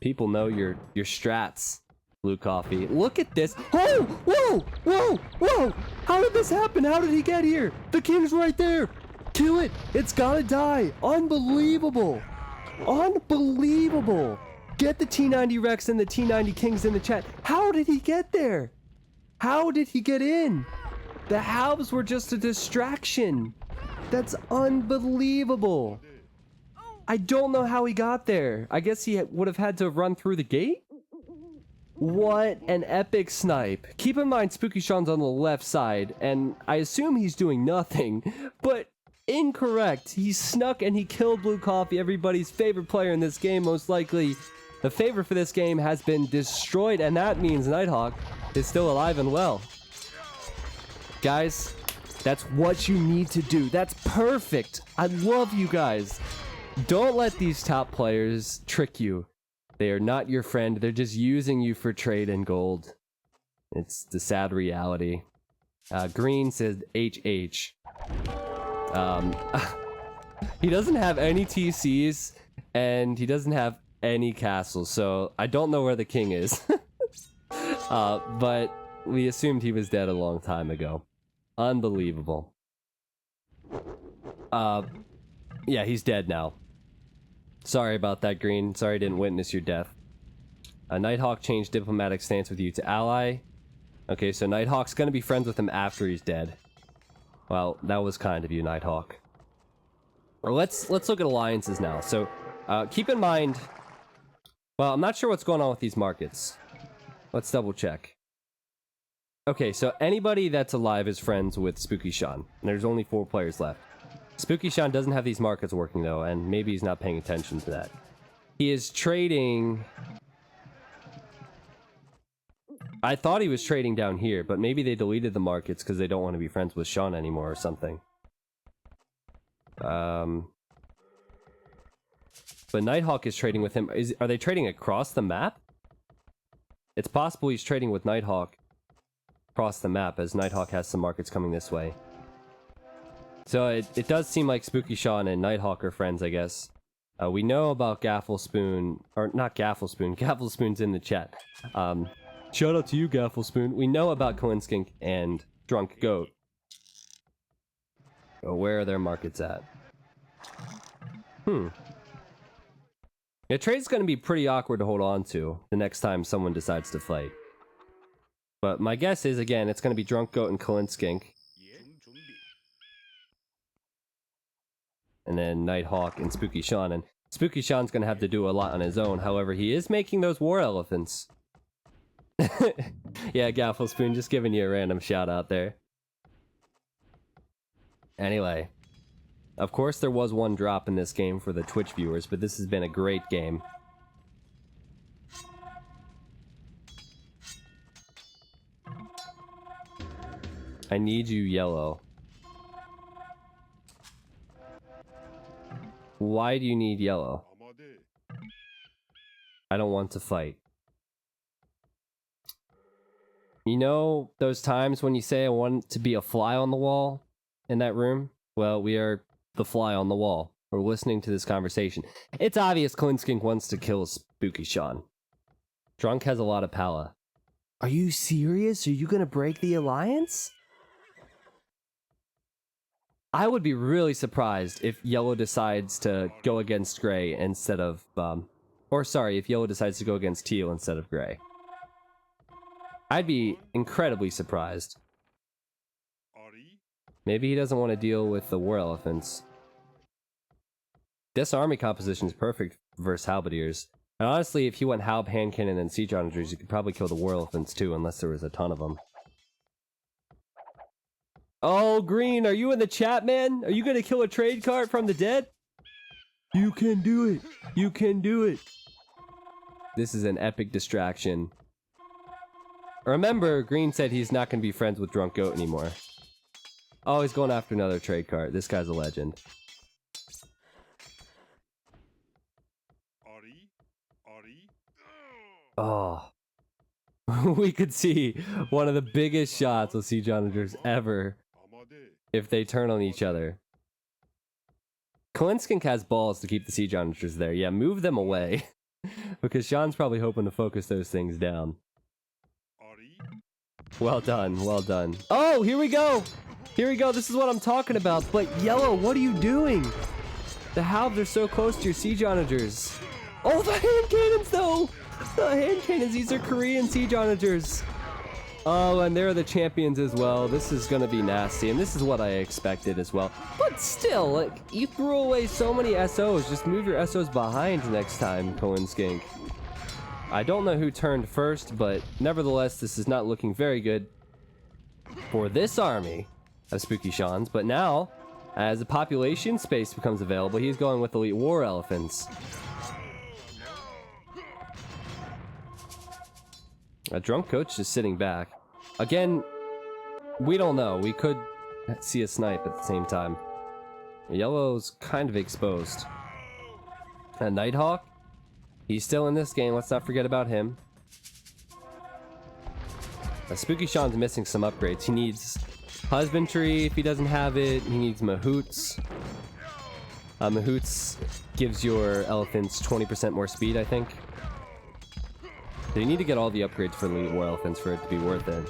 S1: people know your strats, Blue Coffee. Look at this. Oh, whoa, whoa, whoa! How did this happen? How did he get here? The king's right there. Kill it. It's gotta die. Unbelievable. Unbelievable. Get the T90 Rex and the T90 Kings in the chat. How did he get there? How did he get in? The halves were just a distraction. That's unbelievable. I don't know how he got there. I guess he would have had to run through the gate? What an epic snipe. Keep in mind Spooky Sean's on the left side, and I assume he's doing nothing, but incorrect. He snuck and he killed Blue Coffee, everybody's favorite player in this game, most likely. The favorite for this game has been destroyed, and that means Nighthawk is still alive and well. Guys, that's what you need to do. That's perfect. I love you guys. Don't let these top players trick you. They are not your friend. They're just using you for trade and gold. It's the sad reality. Green says HH. He doesn't have any TCs, and he doesn't have any castles, so I don't know where the king is. But we assumed he was dead a long time ago. Unbelievable. Yeah, he's dead now. Sorry about that, Green. Sorry I didn't witness your death. Nighthawk changed diplomatic stance with you to ally. Okay, so Nighthawk's gonna be friends with him after he's dead. Well, that was kind of you, Nighthawk. Or let's look at alliances now. So, keep in mind... Well, I'm not sure what's going on with these markets. Let's double check. Okay, so anybody that's alive is friends with Spooky Sean. And there's only 4 players left. Spooky Sean doesn't have these markets working, though, and maybe he's not paying attention to that. He is trading... I thought he was trading down here, but maybe they deleted the markets because they don't want to be friends with Sean anymore or something. But Nighthawk is trading with him. Are they trading across the map? It's possible he's trading with Nighthawk across the map, as Nighthawk has some markets coming this way. So it does seem like Spooky Sean and Nighthawk are friends, I guess. We know about Gafflespoon, or not Gafflespoon. Gafflespoon's in the chat. Shout out to you, Gafflespoon. We know about Coinskink and Drunk Goat. Oh, where are their markets at? The trade's going to be pretty awkward to hold on to the next time someone decides to fight. But my guess is, again, it's going to be Drunk Goat and Coinskink. And then Nighthawk and Spooky Sean. And Spooky Sean's going to have to do a lot on his own. However, he is making those war elephants. Yeah, Gafflespoon, just giving you a random shout out there. Anyway. Of course, there was one drop in this game for the Twitch viewers, but this has been a great game. I need you, yellow. Why do you need yellow? I don't want to fight. You know those times when you say I want to be a fly on the wall in that room? Well, we are the fly on the wall. We're listening to this conversation. It's obvious Coinskink wants to kill Spooky Sean. Drunk has a lot of pala. Are you serious? Are you gonna break the alliance? I would be really surprised if Yellow decides to go against Gray instead of, if Yellow decides to go against Teal instead of Gray. I'd be incredibly surprised. Maybe he doesn't want to deal with the war elephants. This army composition is perfect versus halberdiers. And honestly, if he went Halb, hand cannon, and siege onagers, you could probably kill the war elephants too, unless there was a ton of them. Oh, Green, are you in the chat, man? Are you gonna kill a trade cart from the dead? You can do it. You can do it. This is an epic distraction. Remember, Green said he's not gonna be friends with Drunk Goat anymore. Oh, he's going after another trade cart. This guy's a legend. Oh. We could see one of the biggest shots with siege onagers ever if they turn on each other. Coinskink has balls to keep the siege onagers there. Yeah, move them away. Because Sean's probably hoping to focus those things down. Well done, well done. Oh, here we go! Here we go, this is what I'm talking about. But Yellow, what are you doing? The halbs are so close to your siege onagers. Oh, the hand cannons though! The hand cannons, these are Korean siege onagers. Oh, and there are the champions as well. This is gonna be nasty, and this is what I expected as well. But still, like, you threw away so many SOs. Just move your SOs behind next time, Coinskink. I don't know who turned first, but nevertheless, this is not looking very good for this army of Spooky Sean's. But now, as the population space becomes available, he's going with elite war elephants. A Drunk Coach just sitting back. Again, we don't know. We could see a snipe at the same time. Yellow's kind of exposed. And Nighthawk, he's still in this game. Let's not forget about him. Spooky Sean's missing some upgrades. He needs Husbandry if he doesn't have it. He needs Mahoots. Mahoots gives your elephants 20% more speed, I think. So you need to get all the upgrades for elite war elephants for it to be worth it.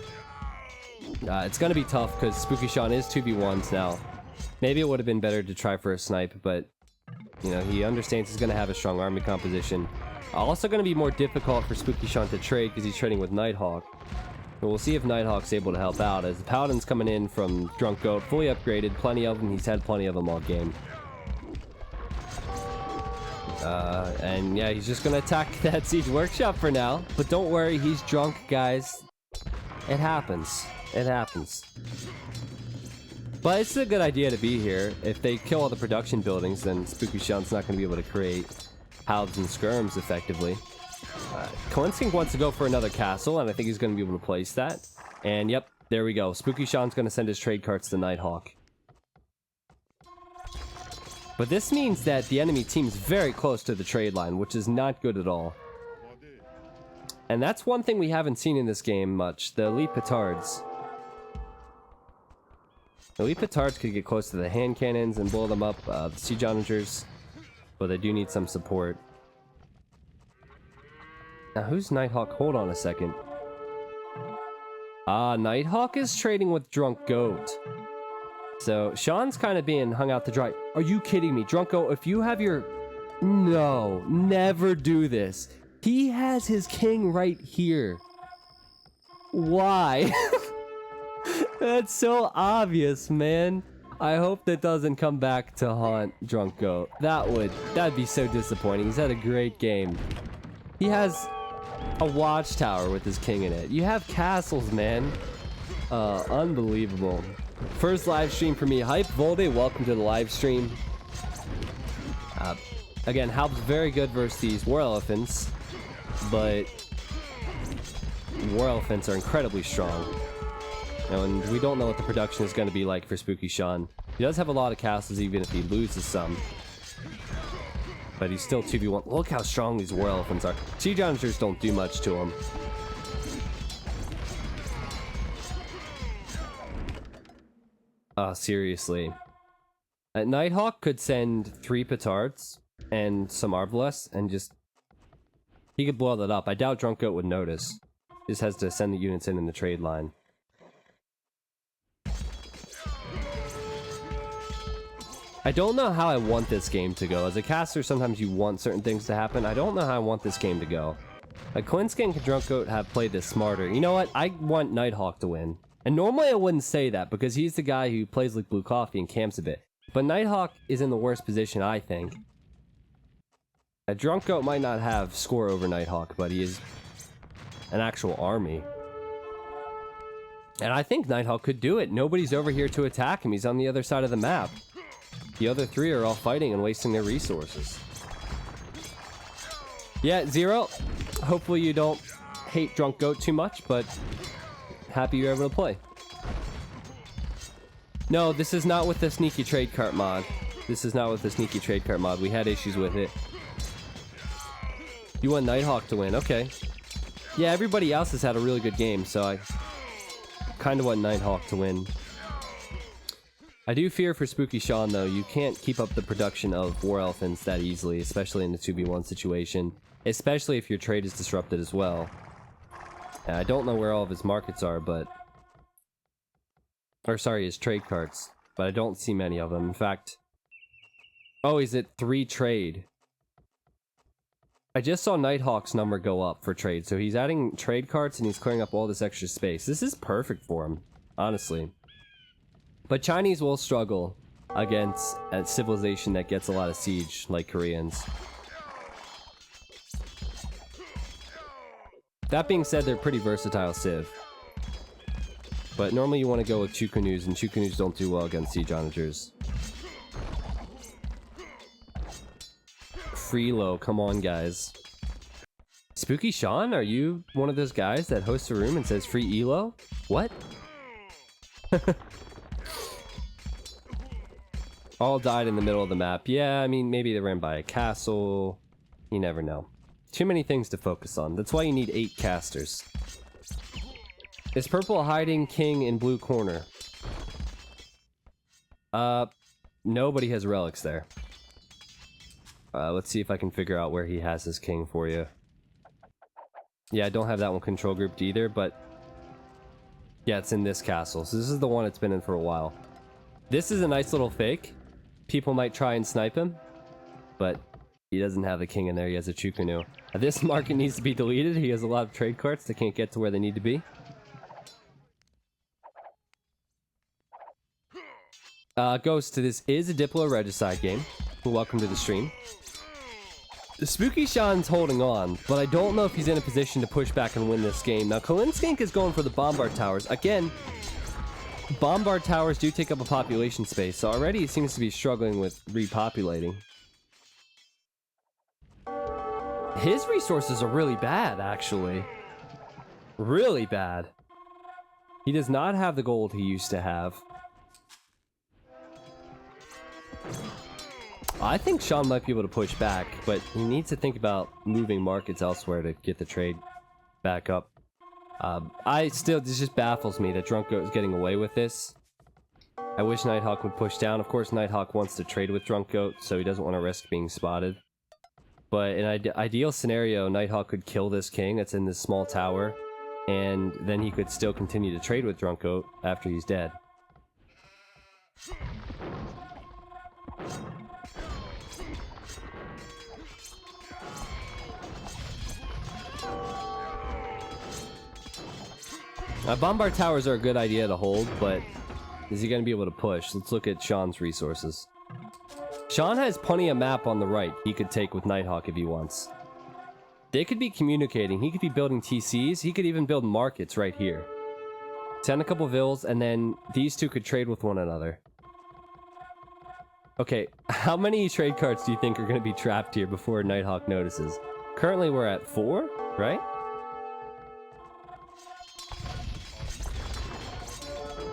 S1: It's gonna be tough because Spooky Sean is 2v1s now. Maybe it would have been better to try for a snipe, but you know, he understands he's gonna have a strong army composition. Also gonna be more difficult for Spooky Sean to trade because he's trading with Nighthawk. But we'll see if Nighthawk's able to help out, as the Paladin's coming in from Drunk Goat, fully upgraded, plenty of them. He's had plenty of them all game. And yeah, he's just gonna attack that siege workshop for now. But don't worry, he's drunk, guys. It happens. It happens. But it's a good idea to be here. If they kill all the production buildings, then Spooky Sean's not gonna be able to create halves and skirms effectively. Coinskink wants to go for another castle, and I think he's gonna be able to place that. And yep, there we go. Spooky Sean's gonna send his trade carts to Nighthawk. But this means that the enemy team's very close to the trade line, which is not good at all. And that's one thing we haven't seen in this game much, the elite petards. Elite petards could get close to the hand cannons and blow them up, the siege onagers, but they do need some support. Now who's Nighthawk? Hold on a second. Nighthawk is trading with Drunk Goat. So Sean's kind of being hung out to dry. Are you kidding me? Drunk Goat, if you have your... No, never do this. He has his king right here. Why? That's so obvious, man. I hope that doesn't come back to haunt Drunk Goat. That'd be so disappointing. He's had a great game. He has a watchtower with his king in it. You have castles, man. Unbelievable. First live stream for me. Hype Volde, welcome to the live stream. Again, Halp's very good versus these war elephants, but war elephants are incredibly strong. And we don't know what the production is going to be like for Spooky Sean. He does have a lot of castles even if he loses some. But he's still 2v1. Look how strong these war elephants are. Siege onagers don't do much to him. Seriously. Nighthawk could send 3 petards and some arbalests and just... He could blow that up. I doubt Drunk Goat would notice. He just has to send the units in the trade line. I don't know how I want this game to go. As a caster, sometimes you want certain things to happen. I don't know how I want this game to go. Like, Klinskin and Drunk Goat have played this smarter. You know what? I want Nighthawk to win. And normally I wouldn't say that, because he's the guy who plays like Blue Coffee and camps a bit. But Nighthawk is in the worst position, I think. A Drunk Goat might not have score over Nighthawk, but he is an actual army. And I think Nighthawk could do it. Nobody's over here to attack him. He's on the other side of the map. The other 3 are all fighting and wasting their resources. Yeah, Zero. Hopefully you don't hate Drunk Goat too much, but happy you're able to play. No, this is not with the sneaky trade cart mod. This is not with the sneaky trade cart mod. We had issues with it. You want Nighthawk to win. Okay. Yeah, everybody else has had a really good game, so I kind of want Nighthawk to win. I do fear for Spooky Sean, though. You can't keep up the production of war elephants that easily, especially in the 2v1 situation. Especially if your trade is disrupted as well. And I don't know where all of his markets are, but... Or sorry, his trade carts. But I don't see many of them. In fact... Oh, he's at 3 trade. I just saw Nighthawk's number go up for trade, so he's adding trade carts and he's clearing up all this extra space. This is perfect for him, honestly. But Chinese will struggle against a civilization that gets a lot of siege, like Koreans. That being said, they're pretty versatile civ. But normally you want to go with Chukunus, and Chukunus don't do well against siege onagers. Freelo, come on guys. Spooky Sean, are you one of those guys that hosts a room and says free elo? What? All died in the middle of the map. Yeah, I mean, maybe they ran by a castle. You never know. Too many things to focus on. That's why you need 8 casters. Is purple hiding king in blue corner? Nobody has relics there. Let's see if I can figure out where he has his king for you. Yeah, I don't have that one control grouped either, but... Yeah, it's in this castle. So this is the one it's been in for a while. This is a nice little fake. People might try and snipe him, but he doesn't have the king in there. He has a Chukunu. This market needs to be deleted. He has a lot of trade carts that can't get to where they need to be. Ghost, this is a Diplo Regicide game. Welcome to the stream. Spooky Sean's holding on, but I don't know if he's in a position to push back and win this game. Now, Kalinskink is going for the Bombard Towers. Again, Bombard Towers do take up a population space, so already he seems to be struggling with repopulating. His resources are really bad, actually. Really bad. He does not have the gold he used to have. I think Sean might be able to push back, but he needs to think about moving markets elsewhere to get the trade back up. This just baffles me that Drunk Goat is getting away with this. I wish Nighthawk would push down. Of course, Nighthawk wants to trade with Drunk Goat, so he doesn't want to risk being spotted. But in an ideal scenario, Nighthawk could kill this king that's in this small tower, and then he could still continue to trade with Drunk Goat after he's dead. Bombard towers are a good idea to hold, but is he going to be able to push? Let's look at Sean's resources. Sean has plenty of map on the right he could take with Nighthawk if he wants. They could be communicating. He could be building TCs. He could even build markets right here. Send a couple vills, and then these two could trade with one another. Okay, how many trade cards do you think are going to be trapped here before Nighthawk notices? Currently we're at 4, right?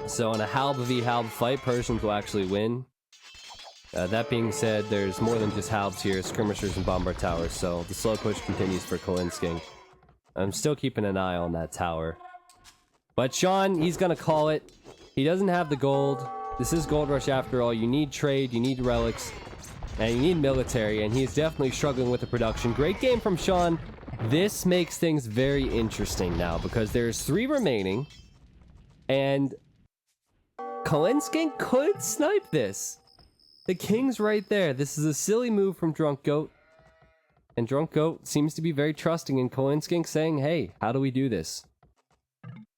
S1: So in a Halb v Halb fight, Persians will actually win. That being said, there's more than just Halbs here, skirmishers and bombard towers, so the slow push continues for Kalinskink. I'm still keeping an eye on that tower. But Sean, he's gonna call it. He doesn't have the gold. This is Goldrush after all. You need trade, you need relics, and you need military, and he's definitely struggling with the production. Great game from Sean. This makes things very interesting now, because there's 3 remaining, and Kalinskink could snipe this. The king's right there. This is a silly move from Drunk Goat. And Drunk Goat seems to be very trusting in Kalinskink, saying, hey, how do we do this?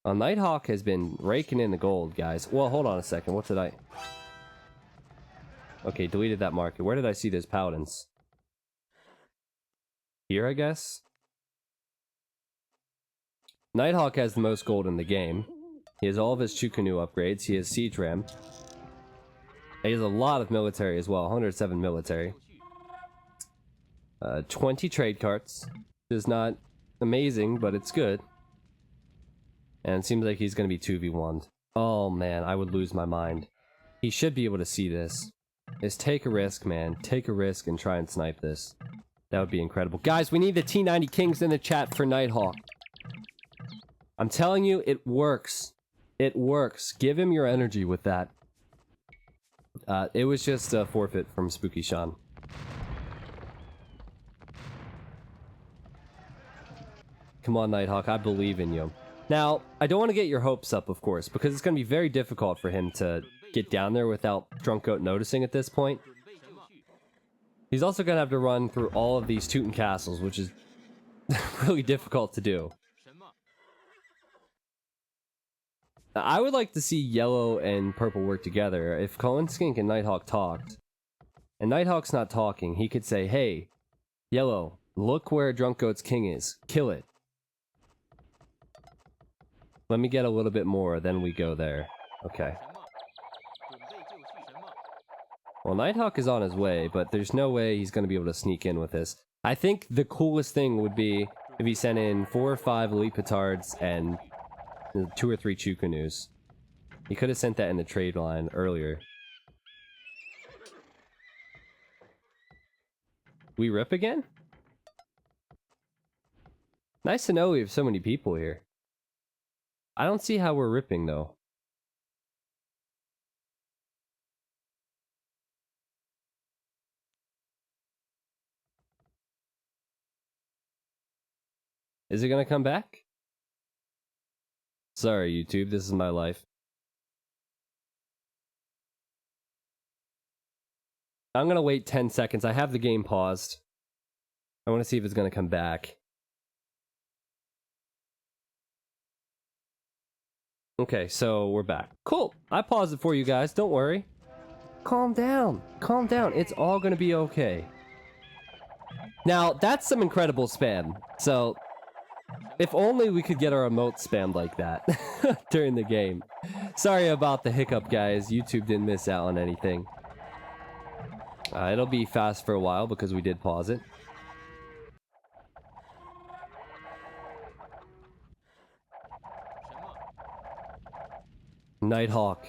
S1: Nighthawk has been raking in the gold, guys. Well, hold on a second. What did I... Okay, deleted that market. Where did I see those paladins? Here, I guess? Nighthawk has the most gold in the game. He has all of his Chukunu upgrades. He has Siege Ram. He has a lot of military as well. 107 military. 20 trade carts. Which is not amazing, but it's good. And it seems like he's going to be 2v1'd. Oh man, I would lose my mind. He should be able to see this. Just take a risk, man. Take a risk and try and snipe this. That would be incredible. Guys, we need the T90 Kings in the chat for Nighthawk. I'm telling you, it works. It works. Give him your energy with that. It was just a forfeit from Spooky Sean. Come on, Nighthawk. I believe in you. Now, I don't want to get your hopes up, of course, because it's going to be very difficult for him to get down there without Drunk Goat noticing at this point. He's also going to have to run through all of these Teuton castles, which is really difficult to do. I would like to see yellow and purple work together. If Kalinskink and Nighthawk talked, and Nighthawk's not talking, he could say, hey, yellow, look where Drunk Goat's king is. Kill it. Let me get a little bit more, then we go there. Okay. Well, Nighthawk is on his way, but there's no way he's going to be able to sneak in with this. I think the coolest thing would be if he sent in 4 or 5 elite petards and 2 or 3 Chukunus. He could have sent that in the trade line earlier. We rip again? Nice to know we have so many people here. I don't see how we're ripping, though. Is it gonna come back? Sorry, YouTube, this is my life. I'm gonna wait 10 seconds. I have the game paused. I want to see if it's gonna come back. Okay, so we're back. Cool. I paused it for you guys. Don't worry. Calm down. Calm down. It's all gonna be okay. Now, that's some incredible spam. So, if only we could get our emote spammed like that during the game. Sorry about the hiccup, guys. YouTube didn't miss out on anything. It'll be fast for a while because we did pause it. Nighthawk,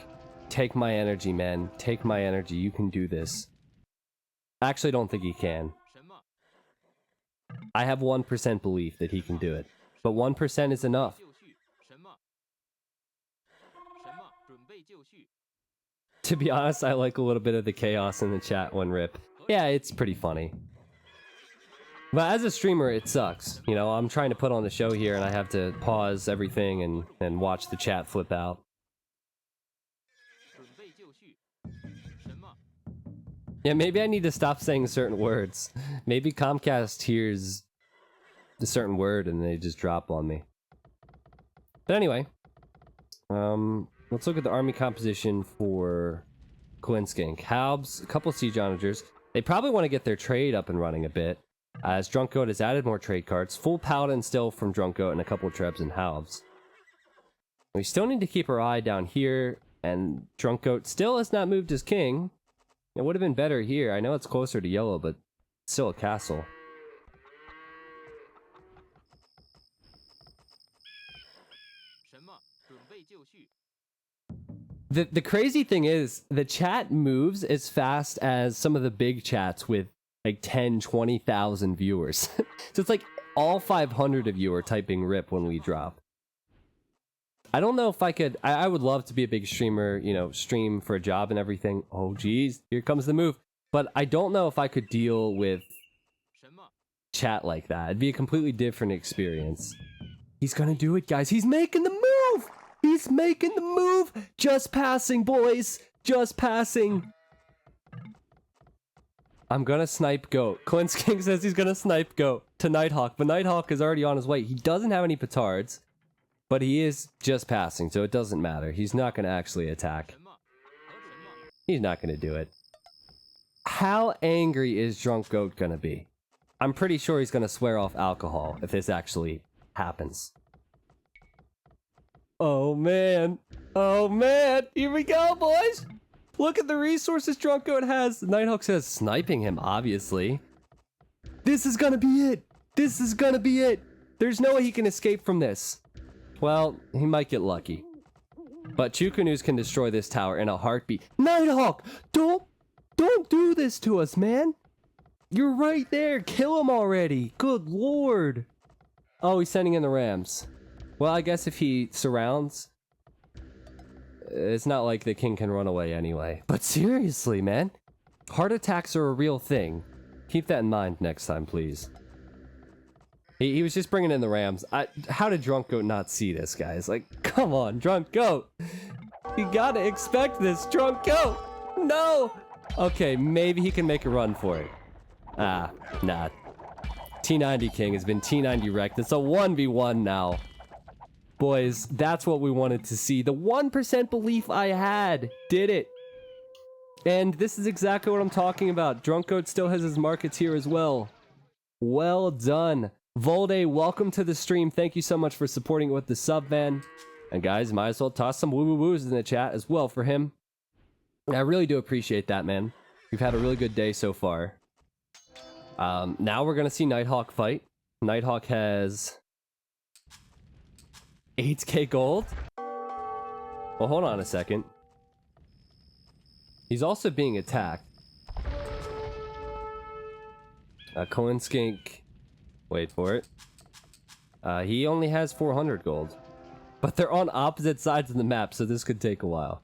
S1: take my energy, man. Take my energy. You can do this. I actually don't think he can. I have 1% belief that he can do it. But 1% is enough. To be honest, I like a little bit of the chaos in the chat when rip. Yeah, it's pretty funny. But as a streamer, it sucks. You know, I'm trying to put on the show here and I have to pause everything and watch the chat flip out. Yeah, maybe I need to stop saying certain words. Maybe Comcast hears a certain word and they just drop on me. But anyway, let's look at the army composition for Kolinskink. Halbs, a couple siege onagers. They probably want to get their trade up and running a bit, as Drunk Goat has added more trade cards. Full Paladin still from Drunk Goat and a couple Trebs and Halbs. We still need to keep our eye down here, and Drunk Goat still has not moved his king. It would have been better here. I know it's closer to yellow, but it's still a castle. The crazy thing is, the chat moves as fast as some of the big chats with like 10, 20,000 viewers. So it's like all 500 of you are typing rip when we drop. I don't know if I could... I would love to be a big streamer, you know, stream for a job and everything. Oh, geez, here comes the move. But I don't know if I could deal with chat like that. It'd be a completely different experience. He's gonna do it, guys. He's making the move! He's making the move! Just passing, boys! Just passing! I'm gonna snipe Goat. Kolinskink says he's gonna snipe Goat to Nighthawk, but Nighthawk is already on his way. He doesn't have any petards, but he is just passing, so it doesn't matter. He's not gonna actually attack. He's not gonna do it. How angry is Drunk Goat gonna be? I'm pretty sure he's gonna swear off alcohol if this actually happens. Oh man. Oh man. Here we go, boys. Look at the resources Drunk Goat has. Nighthawk says sniping him, obviously. This is gonna be it. This is gonna be it. There's no way he can escape from this. Well, he might get lucky. But Chukunus can destroy this tower in a heartbeat. Nighthawk! Don't do this to us, man. You're right there. Kill him already. Good lord. Oh, he's sending in the Rams. Well, I guess if he surrounds, it's not like the king can run away anyway. But seriously, man, heart attacks are a real thing. Keep that in mind next time, please. He was just bringing in the Rams. How did Drunk Goat not see this, guys? Like, come on, Drunk Goat. You gotta expect this, Drunk Goat. No. Okay, maybe he can make a run for it. Ah, nah. T90 King has been T90 wrecked. It's a 1v1 now. Boys, that's what we wanted to see. The 1% belief I had did it. And this is exactly what I'm talking about. Drunk Goat still has his markets here as well. Well done. Volde, welcome to the stream. Thank you so much for supporting it with the sub, man. And guys, might as well toss some woo-woo-woos in the chat as well for him. I really do appreciate that, man. We've had a really good day so far. Now we're going to see Nighthawk fight. Nighthawk has 8k gold. Well, hold on a second. He's also being attacked. Kolinskink, wait for it. He only has 400 gold. But they're on opposite sides of the map, so this could take a while.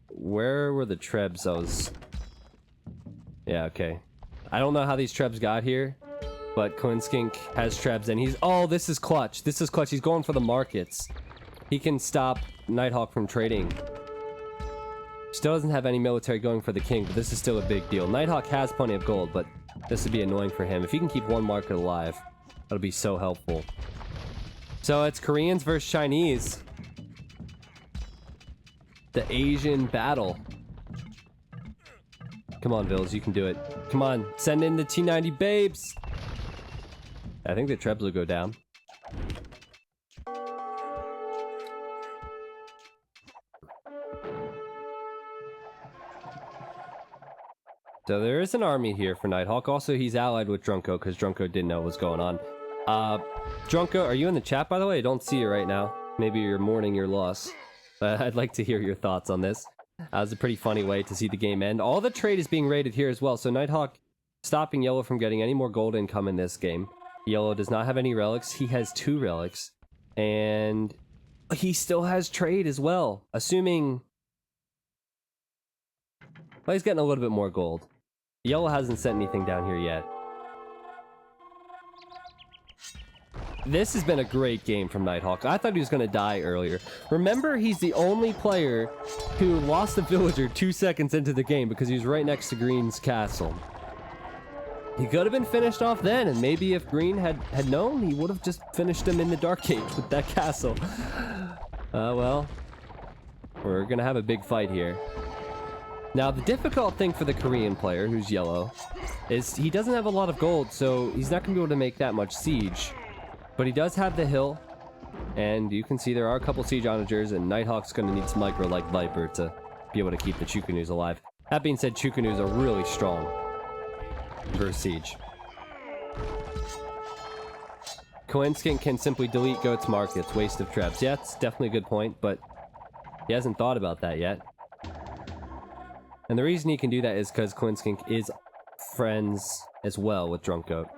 S1: Where were the Trebs? Yeah, okay. I don't know how these Trebs got here, but Kolinskink has Trebs, and he's... Oh, this is clutch. This is clutch. He's going for the markets. He can stop Nighthawk from trading. Still doesn't have any military going for the king, but this is still a big deal. Nighthawk has plenty of gold, but this would be annoying for him. If he can keep one market alive, that'll be so helpful. So it's Koreans versus Chinese. The Asian battle. Come on, Bills, you can do it. Come on, send in the T90 babes. I think the Trebs will go down. So there is an army here for Nighthawk. Also, he's allied with Drunko because Drunko didn't know what was going on. Drunko, are you in the chat, by the way? I don't see you right now. Maybe you're mourning your loss. I'd like to hear your thoughts on this. That was a pretty funny way to see the game end. All the trade is being raided here as well, so Nighthawk stopping Yellow from getting any more gold income in this game. Yellow does not have any relics. He has 2 relics. And he still has trade as well. Assuming... Well, he's getting a little bit more gold. Yellow hasn't sent anything down here yet. This has been a great game from Nighthawk. I thought he was going to die earlier. Remember, he's the only player who lost the villager 2 seconds into the game because he was right next to Green's castle. He could have been finished off then, and maybe if Green had known, he would have just finished him in the Dark Age with that castle. Well, we're going to have a big fight here. Now, the difficult thing for the Korean player, who's Yellow, is he doesn't have a lot of gold, so he's not going to be able to make that much siege. But he does have the hill, and you can see there are a couple siege onagers, and Nighthawk's going to need some micro like Viper to be able to keep the Chukanus alive. That being said, Chukanus are really strong versus siege. Coinskink can simply delete Goat's markets, waste of trebs. Yeah, it's definitely a good point, but he hasn't thought about that yet. And the reason he can do that is because Coinskink is friends as well with Drunk Goat.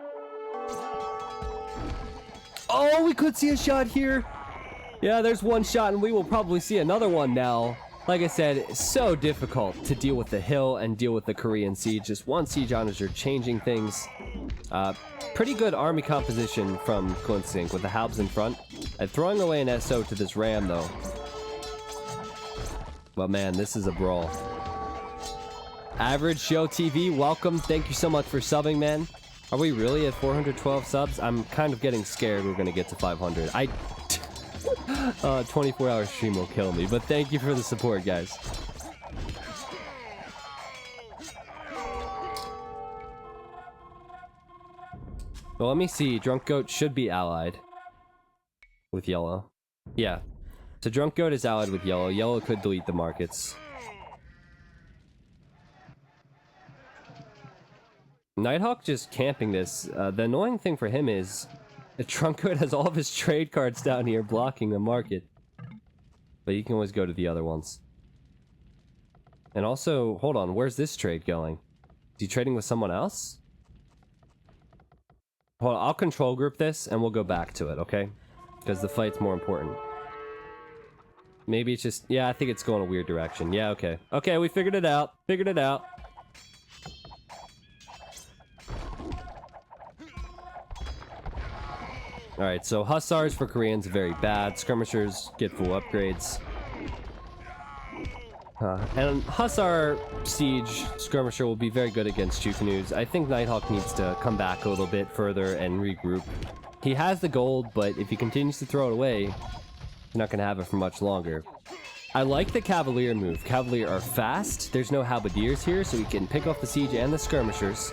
S1: Oh, we could see a shot here. Yeah, there's one shot, and we will probably see another one now. Like I said, it's so difficult to deal with the hill and deal with the Korean siege. Just one siege onager changing things. Pretty good army composition from Coinskink with the Halbs in front. And throwing away an SO to this ram, though. But man, this is a brawl. Average Show TV, welcome. Thank you so much for subbing, man. Are we really at 412 subs? I'm kind of getting scared we're going to get to 500. 24-hour stream will kill me, but thank you for the support, guys. Well, let me see. Drunk Goat should be allied with Yellow. Yeah. So Drunk Goat is allied with Yellow. Yellow could delete the markets. Nighthawk just camping this. The annoying thing for him is the Drunk Goat has all of his trade cards down here blocking the market. But you can always go to the other ones. And also, hold on, where's this trade going? Is he trading with someone else? Hold on, I'll control group this and we'll go back to it, okay? Because the fight's more important. Maybe it's just... Yeah, I think it's going a weird direction. Yeah, okay. Okay, we figured it out. Figured it out. Alright, so Hussars for Koreans, very bad. Skirmishers get full upgrades. And Hussar Siege Skirmisher will be very good against Chukanus. I think Nighthawk needs to come back a little bit further and regroup. He has the gold, but if he continues to throw it away, you're not going to have it for much longer. I like the Cavalier move. Cavalier are fast. There's no Halberdiers here, so he can pick off the Siege and the Skirmishers.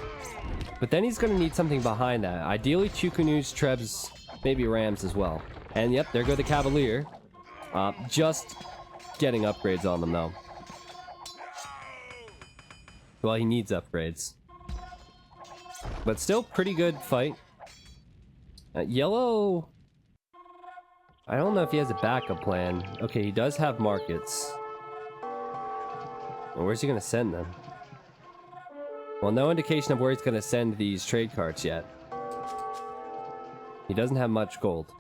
S1: But then he's going to need something behind that. Ideally, Chukanus, Trebs, maybe Rams as well. And yep, there go the Cavalier. Just getting upgrades on them, though. Well, he needs upgrades. But still, pretty good fight. Yellow... I don't know if he has a backup plan. Okay, he does have markets. Well, where's he going to send them? Well, no indication of where he's going to send these trade carts yet. He doesn't have much gold.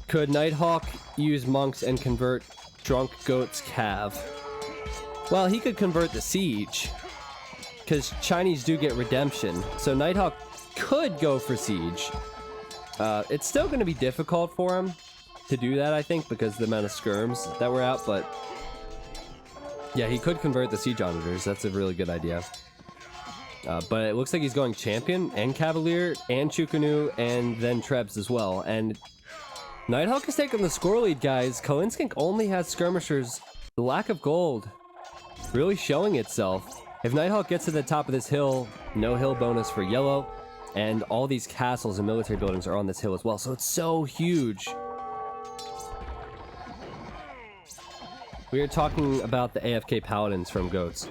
S1: Could Nighthawk use monks and convert Drunk Goat's cav? Well, he could convert the siege, because Chinese do get redemption, so Nighthawk could go for siege. It's still going to be difficult for him to do that, I think, because of the amount of skirms that were out, but yeah, he could convert the siege onagers. That's a really good idea. But it looks like he's going champion and Cavalier and Chukanu and then Trebs as well, and Nighthawk is taking the score lead, guys. Coinskink only has skirmishers. The lack of gold really showing itself. If Nighthawk gets to the top of this hill, no hill bonus for yellow, and all these castles and military buildings are on this hill as well, so it's so huge. We are talking about the AFK paladins from Goats.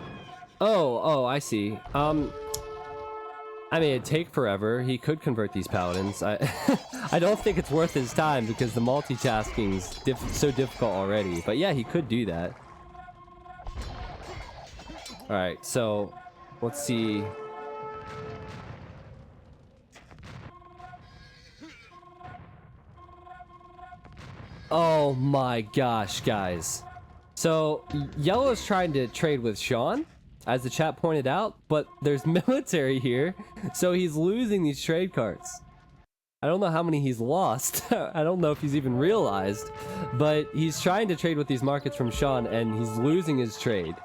S1: Oh, I see. I mean, it'd take forever. He could convert these paladins. I I don't think it's worth his time because the multitasking's so difficult already. But yeah, he could do that. Alright, so let's see. Oh my gosh, guys. So, Yellow's trying to trade with Sean, as the chat pointed out, but there's military here, so he's losing these trade cards. I don't know how many he's lost. I don't know if he's even realized, but he's trying to trade with these markets from Sean, and he's losing his trade.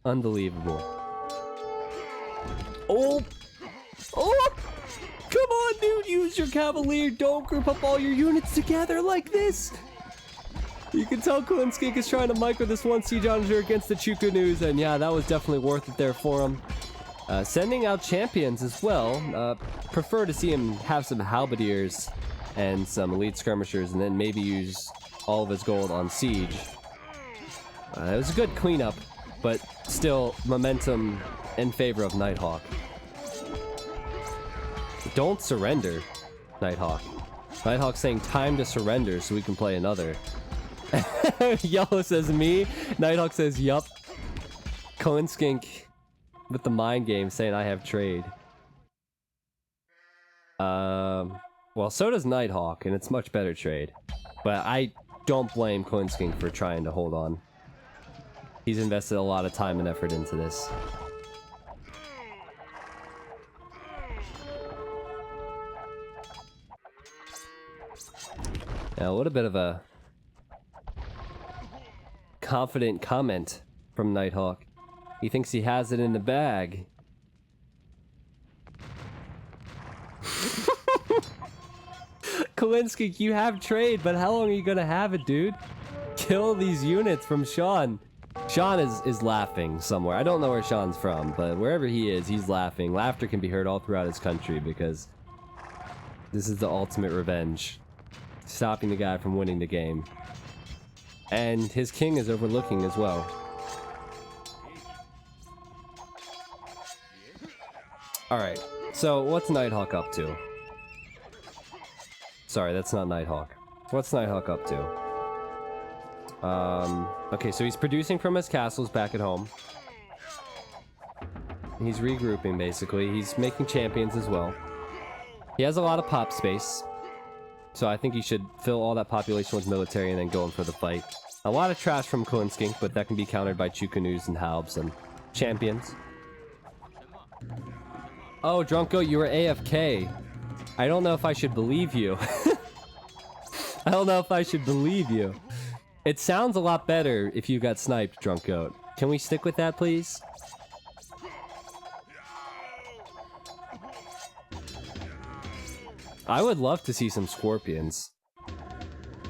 S1: Unbelievable. Oh! Oh! Come on, dude! Use your Cavalier! Don't group up all your units together like this! You can tell Kulinskik is trying to micro this one siege onager against the Chukunus, and yeah, that was definitely worth it there for him. Sending out champions as well. Prefer to see him have some halberdiers and some elite skirmishers, and then maybe use all of his gold on siege. It was a good cleanup, but still momentum in favor of Nighthawk. Don't surrender, Nighthawk. Nighthawk saying time to surrender so we can play another. Yellow says me. Nighthawk says yup. Kulinskink with the mind game saying I have trade. Well, so does Nighthawk, and it's much better trade. But I don't blame Kulinskink for trying to hold on. He's invested a lot of time and effort into this. Now, a little bit of a confident comment from Nighthawk. He thinks he has it in the bag. Kulinski, you have trade, but how long are you gonna have it, dude? Kill these units from Sean. Sean is laughing somewhere. I don't know where Sean's from, but wherever he is, he's laughing. Laughter can be heard all throughout his country because this is the ultimate revenge. Stopping the guy from winning the game. And his king is overlooking as well. Alright, so what's Nighthawk up to? Sorry, that's not Nighthawk. What's Nighthawk up to? Okay, so he's producing from his castles back at home. He's regrouping, basically. He's making champions as well. He has a lot of pop space. So I think he should fill all that population with military and then go in for the fight. A lot of trash from Kulinskink, but that can be countered by Chukunus and Halbs and champions. Oh, Drunko, you were AFK. I don't know if I should believe you. I don't know if I should believe you. It sounds a lot better if you got sniped, Drunko. Can we stick with that, please? I would love to see some scorpions.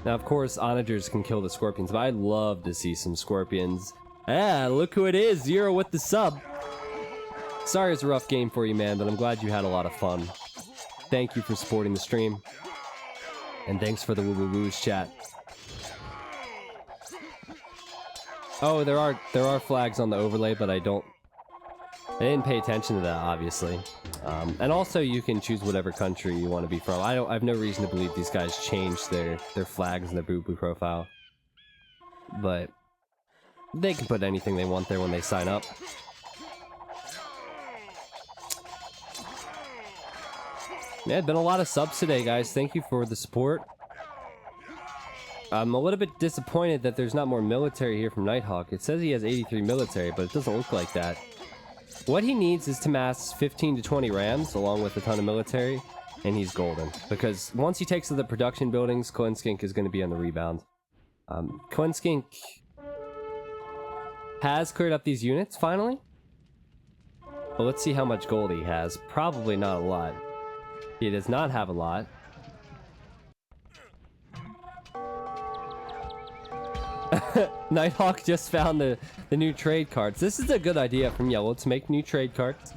S1: Now, of course, onagers can kill the scorpions, but I'd love to see some scorpions. Ah, look who it is, Zero with the sub. Sorry it's a rough game for you, man, but I'm glad you had a lot of fun. Thank you for supporting the stream. And thanks for the woo-woo-woos, chat. Oh, there are flags on the overlay, but I didn't pay attention to that, obviously. And also, you can choose whatever country you want to be from. I have no reason to believe these guys changed their flags and their boo-boo profile. But they can put anything they want there when they sign up. Yeah, been a lot of subs today, guys. Thank you for the support. I'm a little bit disappointed that there's not more military here from Nighthawk. It says he has 83 military, but it doesn't look like that. What he needs is to mass 15 to 20 rams, along with a ton of military, and he's golden. Because once he takes to the production buildings, Kulinskink is going to be on the rebound. Kulinskink has cleared up these units, finally. But let's see how much gold he has. Probably not a lot. He does not have a lot. Nighthawk just found the new trade cards. This is a good idea from Yellow to make new trade cards.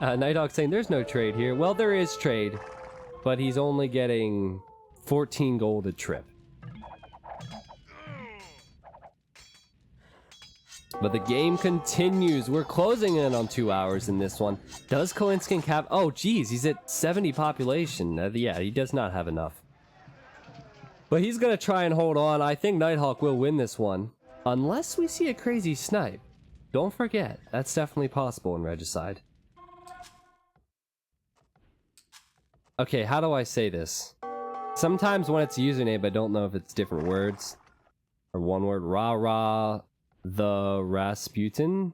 S1: Nighthawk saying there's no trade here. Well, there is trade, but he's only getting 14 gold a trip. But the game continues. We're closing in on 2 hours in this one. Does Kalinskin have... Oh, geez, he's at 70 population. Yeah, he does not have enough. But he's going to try and hold on. I think Nighthawk will win this one. Unless we see a crazy snipe. Don't forget, that's definitely possible in Regicide. Okay, how do I say this? Sometimes when it's a username, I don't know if it's different words. Or one word. Rah-rah the Rasputin?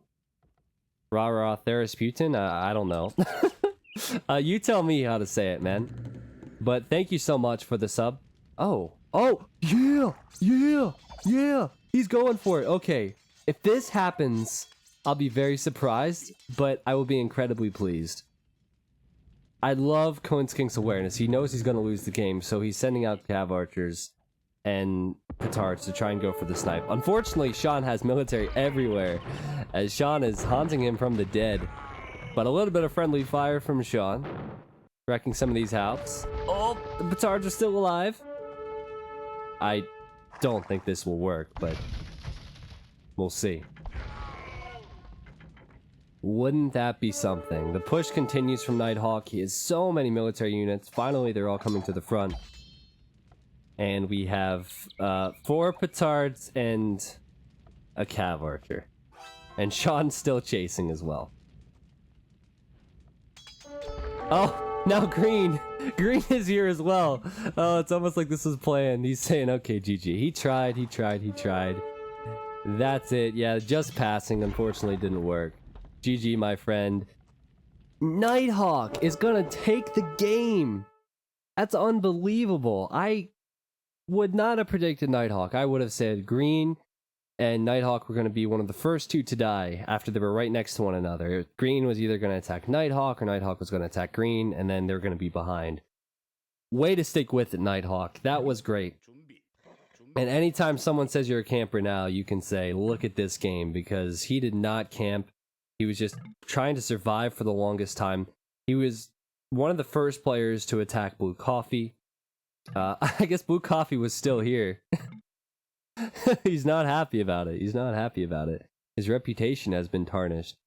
S1: Rah-rah Therasputin? I don't know. You tell me how to say it, man. But thank you so much for the sub. Oh, yeah, yeah, yeah. He's going for it. Okay, if this happens, I'll be very surprised, but I will be incredibly pleased. I love Coinskink's awareness. He knows he's going to lose the game, so he's sending out Cav Archers and Petards to try and go for the snipe. Unfortunately, Sean has military everywhere, as Sean is haunting him from the dead. But a little bit of friendly fire from Sean, wrecking some of these Halps. Oh, the Petards are still alive. I don't think this will work, but we'll see. Wouldn't that be something? The push continues from Nighthawk. He has so many military units. Finally, they're all coming to the front. And we have 4 Petards and a Cav Archer. And Sean's still chasing as well. Oh, now Green! Green is here as well. Oh, it's almost like this was planned. He's saying, okay, GG. He tried. That's it. Yeah, just passing unfortunately didn't work. GG, my friend. Nighthawk is gonna take the game. That's unbelievable. I would not have predicted Nighthawk. I would have said Green and Nighthawk were going to be one of the first 2 to die after they were right next to one another. Green was either going to attack Nighthawk or Nighthawk was going to attack Green, and then they're going to be behind. Way to stick with it, Nighthawk. That was great. And anytime someone says you're a camper now, you can say, look at this game, because he did not camp. He was just trying to survive for the longest time. He was one of the first players to attack Blue Coffee. I guess Blue Coffee was still here. He's not happy about it. His reputation has been tarnished.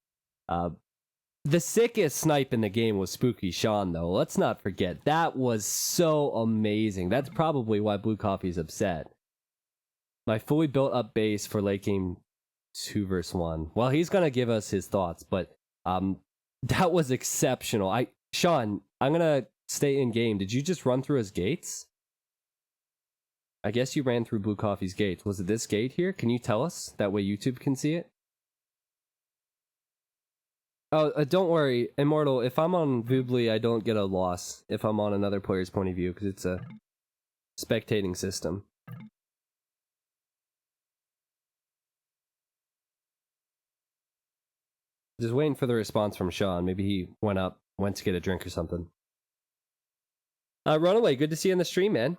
S1: The sickest snipe in the game was Spooky Sean, though. Let's not forget. That was so amazing. That's probably why Blue Coffee's upset. My fully built up base for late game 2 vs 1. Well, he's going to give us his thoughts, but that was exceptional. Sean, I'm going to stay in game. Did you just run through his gates? I guess you ran through Blue Coffee's gates. Was it this gate here? Can you tell us? That way YouTube can see it? Oh, don't worry, Immortal. If I'm on Voobly, I don't get a loss if I'm on another player's point of view, because it's a spectating system. Just waiting for the response from Sean. Maybe he went to get a drink or something. Runaway, good to see you on the stream, man.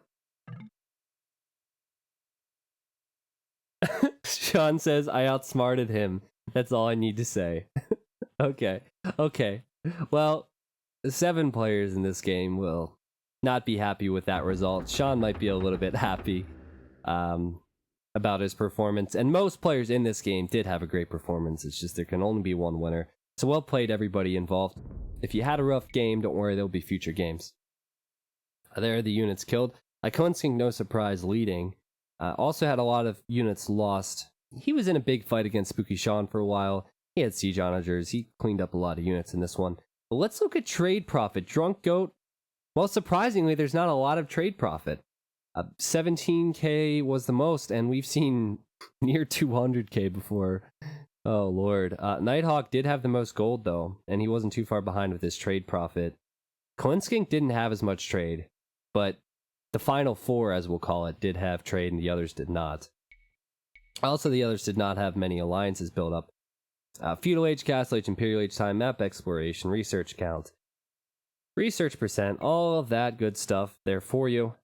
S1: Sean says, I outsmarted him. That's all I need to say. Okay. Well, 7 players in this game will not be happy with that result. Sean might be a little bit happy about his performance. And most players in this game did have a great performance. It's just there can only be one winner. So well played, everybody involved. If you had a rough game, don't worry, there'll be future games. There are the units killed. Iconsking, no surprise, leading. Also had a lot of units lost. He was in a big fight against Spooky Sean for a while. He had siege onagers. He cleaned up a lot of units in this one. But let's look at trade profit. Drunk Goat. Well, surprisingly, there's not a lot of trade profit. 17k was the most, and we've seen near 200k before. Oh, Lord. Nighthawk did have the most gold, though, and he wasn't too far behind with his trade profit. Coinskink didn't have as much trade, but the final 4, as we'll call it, did have trade, and the others did not. Also, the others did not have many alliances built up. Feudal Age, Castle Age, Imperial Age, Time Map, Exploration, Research Count, Research Percent, all of that good stuff there for you.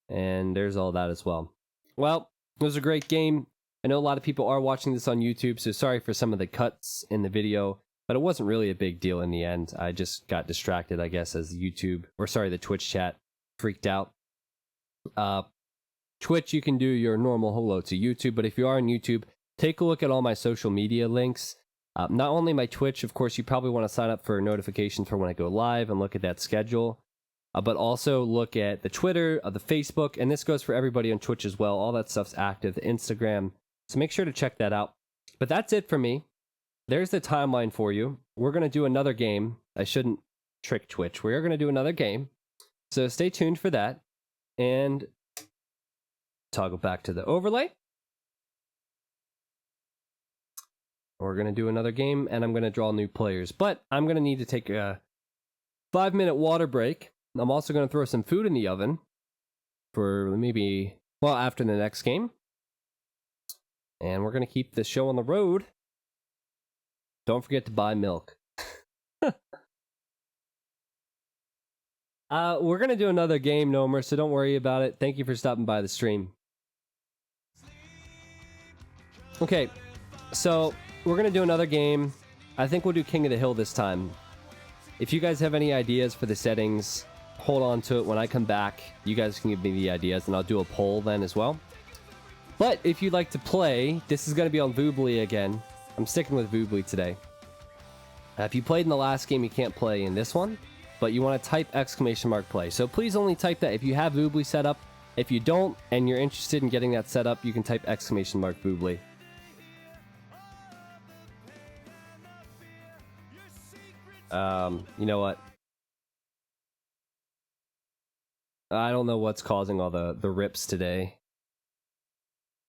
S1: And there's all that as well. Well, it was a great game. I know a lot of people are watching this on YouTube, so sorry for some of the cuts in the video, but it wasn't really a big deal in the end. I just got distracted, I guess, as the Twitch chat freaked out. Twitch, you can do your normal hello to YouTube, but if you are on YouTube, take a look at all my social media links. Not only my Twitch, of course, you probably want to sign up for notifications for when I go live and look at that schedule, but also look at the Twitter, the Facebook, and this goes for everybody on Twitch as well. All that stuff's active, the Instagram, so make sure to check that out. But that's it for me. There's the timeline for you. We're going to do another game. I shouldn't trick Twitch. We're going to do another game, so stay tuned for that. And toggle back to the overlay. We're going to do another game, and I'm going to draw new players. But I'm going to need to take a 5-minute water break. I'm also going to throw some food in the oven for maybe, well, after the next game. And we're going to keep this show on the road. Don't forget to buy milk. We're going to do another game, Nomer, so don't worry about it. Thank you for stopping by the stream. Okay, so we're going to do another game. I think we'll do King of the Hill this time. If you guys have any ideas for the settings, hold on to it. When I come back, you guys can give me the ideas, and I'll do a poll then as well. But if you'd like to play, this is going to be on Voobly again. I'm sticking with Voobly today. If you played in the last game, you can't play in this one, but you want to type !play. So please only type that if you have Voobly set up. If you don't, and you're interested in getting that set up, you can type !Voobly. You know what? I don't know what's causing all the rips today.